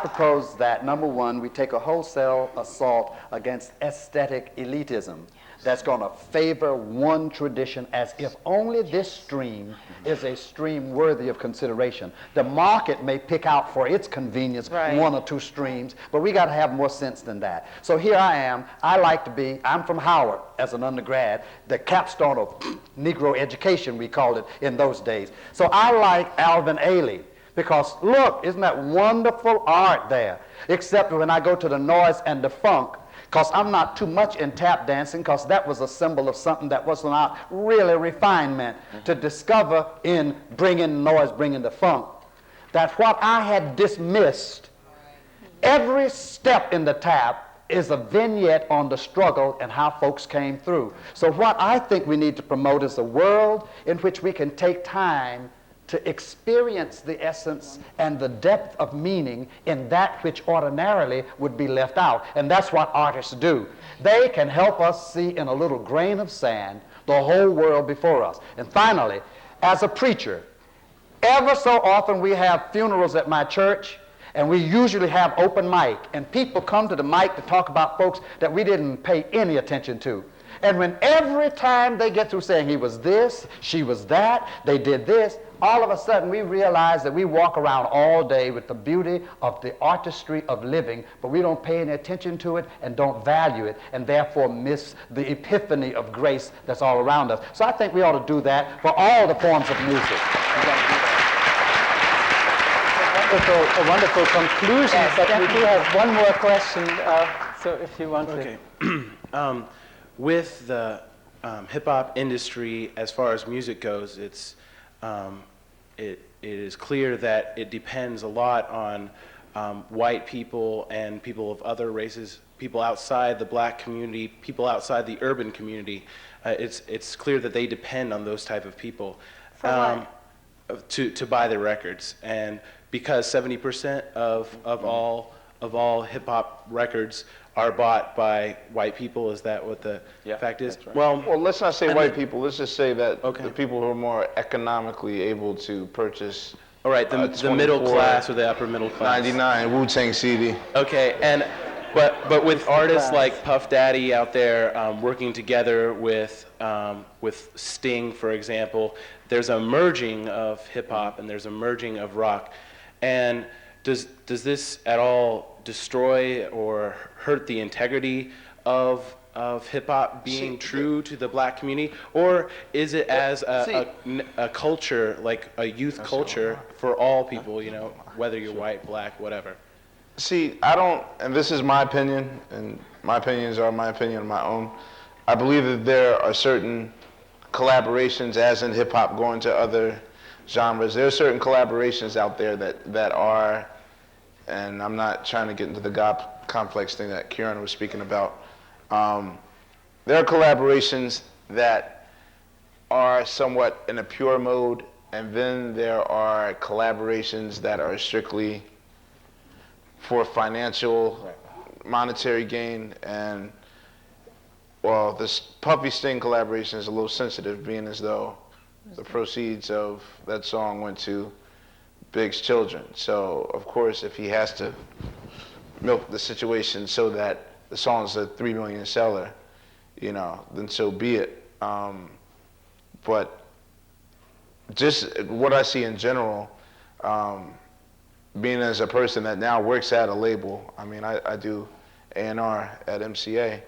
propose that, number one, we take a wholesale assault against aesthetic elitism that's going to favor one tradition as if only this stream is a stream worthy of consideration. The market may pick out for its convenience 1 or 2 streams, but we got to have more sense than that. So here I am. I'm from Howard as an undergrad, the capstone of Negro education, we called it in those days. So I like Alvin Ailey. Because look, isn't that wonderful art there? Except when I go to the noise and the funk, because I'm not too much in tap dancing, because that was a symbol of something that was not really refinement to discover in bringing noise, bringing the funk. That what I had dismissed, every step in the tap is a vignette on the struggle and how folks came through. So what I think we need to promote is a world in which we can take time to experience the essence and the depth of meaning in that which ordinarily would be left out. And that's what artists do. They can help us see in a little grain of sand the whole world before us. And finally, as a preacher, ever so often we have funerals at my church, and we usually have open mic, and people come to the mic to talk about folks that we didn't pay any attention to. And when every time they get through saying he was this, she was that, they did this, all of a sudden we realize that we walk around all day with the beauty of the artistry of living, but we don't pay any attention to it and don't value it, and therefore miss the epiphany of grace that's all around us. So I think we ought to do that for all the forms of music. A wonderful conclusion, but we do have one more question, so if you want to. Okay. With the hip-hop industry, as far as music goes, it is clear that it depends a lot on white people and people of other races, people outside the black community, people outside the urban community. It's clear that they depend on those type of people to buy their records. And because 70% of all hip-hop records are bought by white people, is that what the fact is? Right. Well, let's not say white people. Let's just say that the people who are more economically able to purchase. All right, the middle class or the upper middle class. 99 Wu-Tang CD. Okay, and but with artists like Puff Daddy out there working together with Sting, for example, there's a merging of hip hop and there's a merging of rock, and does this at all destroy or hurt the integrity of hip-hop being true to the black community, or is it as a culture, like a youth culture for all people, you know, whether you're white, black, whatever? See, I don't, and this is my opinion, and my opinions are my opinion of my own. I believe that there are certain collaborations, as in hip-hop, going to other genres. There are certain collaborations out there that are, and I'm not trying to get into the God complex thing that Kieran was speaking about. There are collaborations that are somewhat in a pure mode, and then there are collaborations that are strictly for financial, monetary gain. And well, this Puffy Sting collaboration is a little sensitive, being as though the proceeds of that song went to Big's children. So of course, if he has to milk the situation so that the song's a 3 million seller, you know, then so be it. But just what I see in general, being as a person that now works at a label, I mean, I do A&R at MCA.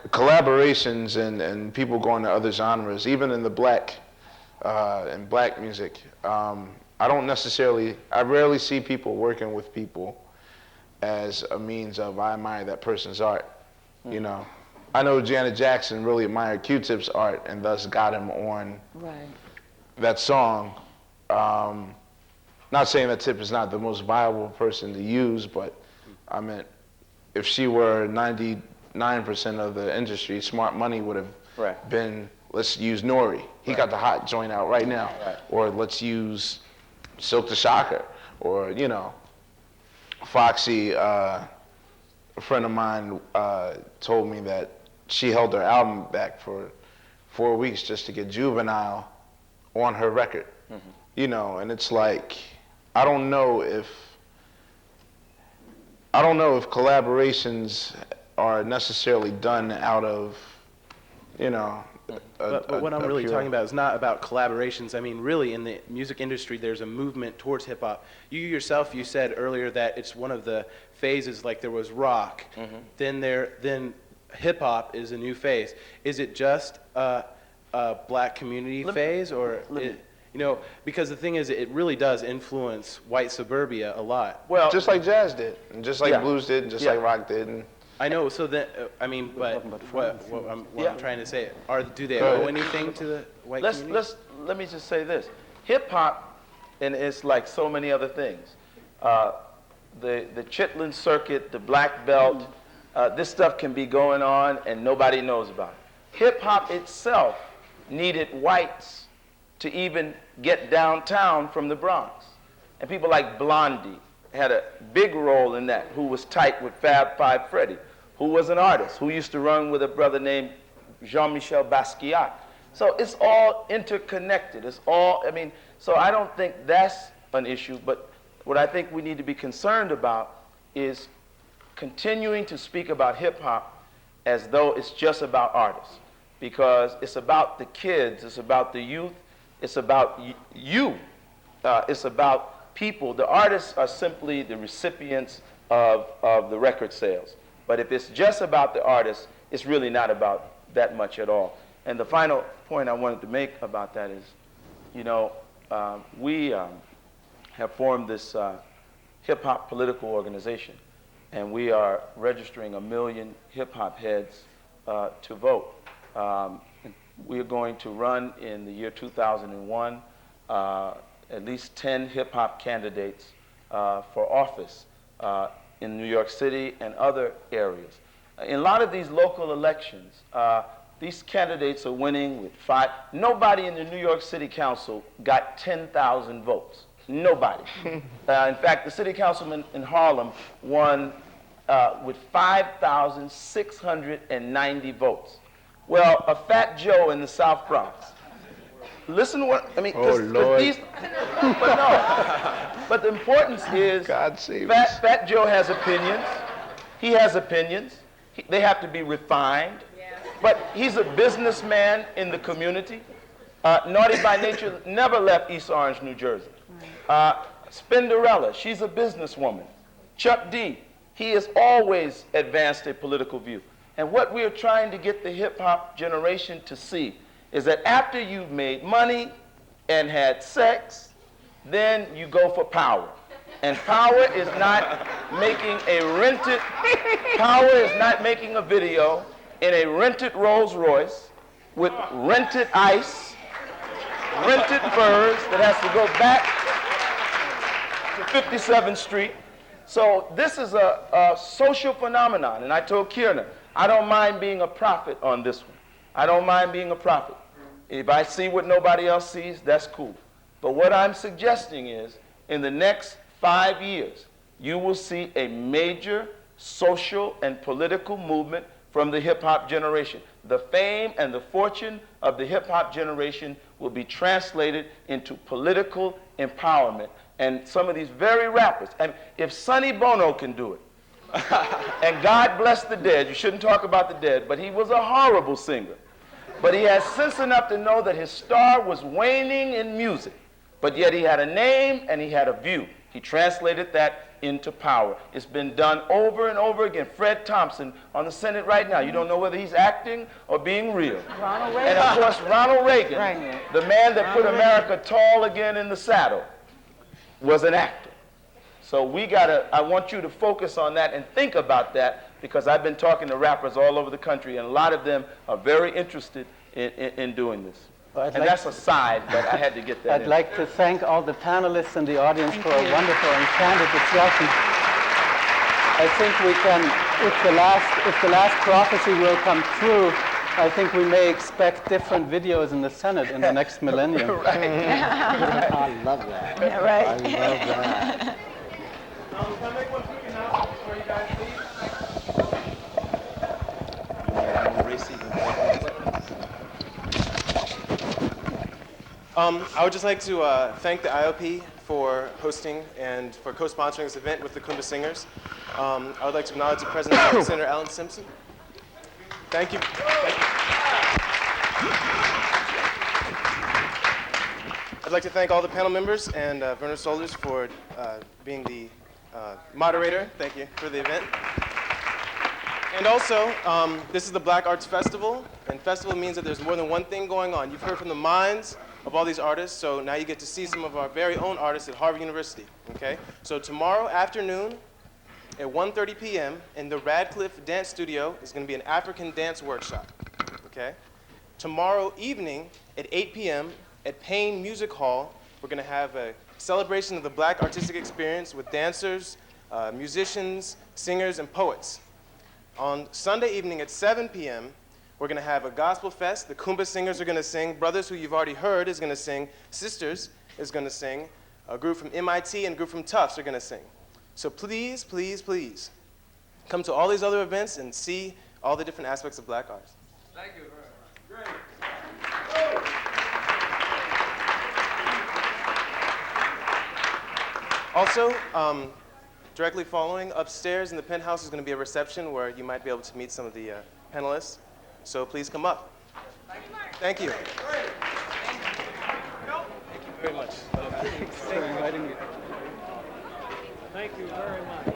Collaborations and people going to other genres, even in the black music. I rarely see people working with people as a means of, I admire that person's art, you know. I know Janet Jackson really admired Q-Tip's art and thus got him on that song. Not saying that Tip is not the most viable person to use, but I meant if she were 99% of the industry, Smart Money would have been, let's use Nori. He got the hot joint out right now. Or let's use Silk the Shocker. Or, you know, Foxy, a friend of mine told me that she held her album back for 4 weeks just to get Juvenile on her record. You know, and it's like, I don't know if collaborations are necessarily done out of, you know, But what I'm really talking about is not about collaborations. I mean, really, in the music industry, there's a movement towards hip hop. You yourself, you said earlier that it's one of the phases. Like there was rock, then hip hop is a new phase. Is it just a black community phase, or you know? Because the thing is, it really does influence white suburbia a lot. Well, just like jazz did, and just like blues did, and just like rock did. And I know. So that I mean, but what I'm trying to say, do they owe anything to the white community? Let me just say this: hip hop, and it's like so many other things. The Chitlin circuit, the black belt, this stuff can be going on and nobody knows about it. Hip hop itself needed whites to even get downtown from the Bronx, and people like Blondie had a big role in that, who was tight with Fab Five Freddy, who was an artist, who used to run with a brother named Jean-Michel Basquiat. So it's all interconnected. It's all, I mean, so I don't think that's an issue, but what I think we need to be concerned about is continuing to speak about hip hop as though it's just about artists, because it's about the kids, it's about the youth, it's about you, it's about people. The artists are simply the recipients of the record sales. But if it's just about the artists, it's really not about that much at all. And the final point I wanted to make about that is, you know, we have formed this hip-hop political organization, and we are registering 1 million hip-hop heads to vote. We are going to run in the year 2001 at least 10 hip-hop candidates for office in New York City and other areas. In a lot of these local elections, these candidates are winning with 5. Nobody in the New York City Council got 10,000 votes. Nobody. In fact, the city councilman in Harlem won with 5,690 votes. Well, a Fat Joe in the South Bronx. Listen to what, I mean, Lord. But no. But the importance is, Fat Joe has opinions. He has opinions. They have to be refined. But he's a businessman in the community. Naughty by Nature never left East Orange, New Jersey. Spinderella, she's a businesswoman. Chuck D, he has always advanced a political view. And what we're trying to get the hip-hop generation to see is that after you've made money and had sex, then you go for power. And power is not making a video in a rented Rolls Royce with rented ice rented furs that has to go back to 57th Street. So this is a social phenomenon, and I told Kierna, I don't mind being a prophet on this one. I don't mind being a prophet. If I see what nobody else sees, that's cool. But what I'm suggesting is, in the next 5 years, you will see a major social and political movement from the hip-hop generation. The fame and the fortune of the hip-hop generation will be translated into political empowerment. And some of these very rappers, and if Sonny Bono can do it, and God bless the dead, you shouldn't talk about the dead, but he was a horrible singer. But he has sense enough to know that his star was waning in music, but yet he had a name and he had a view. He translated that into power. It's been done over and over again. Fred Thompson on the Senate right now. You don't know whether he's acting or being real. Ronald Reagan. And of course, Ronald Reagan, Right. the man that put America tall again in the saddle, was an actor. So I want you to focus on that and think about that, because I've been talking to rappers all over the country, and a lot of them are very interested in doing this. Well, and that's a side, but I had to get that in. I'd like to thank all the panelists and the audience for a wonderful and candid discussion. I think we can, if the last prophecy will come true, I think we may expect different videos in the Senate in the next millennium. Right. I love that. Yeah, right. I love that. Can I make one quick announcement before you guys leave? I would just like to thank the IOP for hosting and for co-sponsoring this event with the Kumba Singers. I would like to acknowledge the President of Senator Alan Simpson. Thank you. I'd like to thank all the panel members and Werner Solers for being the moderator. Thank you for the event. And also, this is the Black Arts Festival, and festival means that there's more than one thing going on. You've heard from the minds of all these artists, so now you get to see some of our very own artists at Harvard University, okay? So tomorrow afternoon at 1:30 p.m. in the Radcliffe Dance Studio is going to be an African dance workshop, okay? Tomorrow evening at 8 p.m. at Payne Music Hall, we're going to have a celebration of the Black artistic experience with dancers, musicians, singers, and poets. On Sunday evening at 7 p.m., we're going to have a gospel fest. The Kumba Singers are going to sing. Brothers, who you've already heard, is going to sing. Sisters is going to sing. A group from MIT and a group from Tufts are going to sing. So please, please, please, come to all these other events and see all the different aspects of Black arts. Thank you very much. Great. Also, directly following, upstairs in the penthouse is going to be a reception where you might be able to meet some of the panelists. So please come up. Thank you. Thank you very much. Thanks for inviting me. Thank you very much.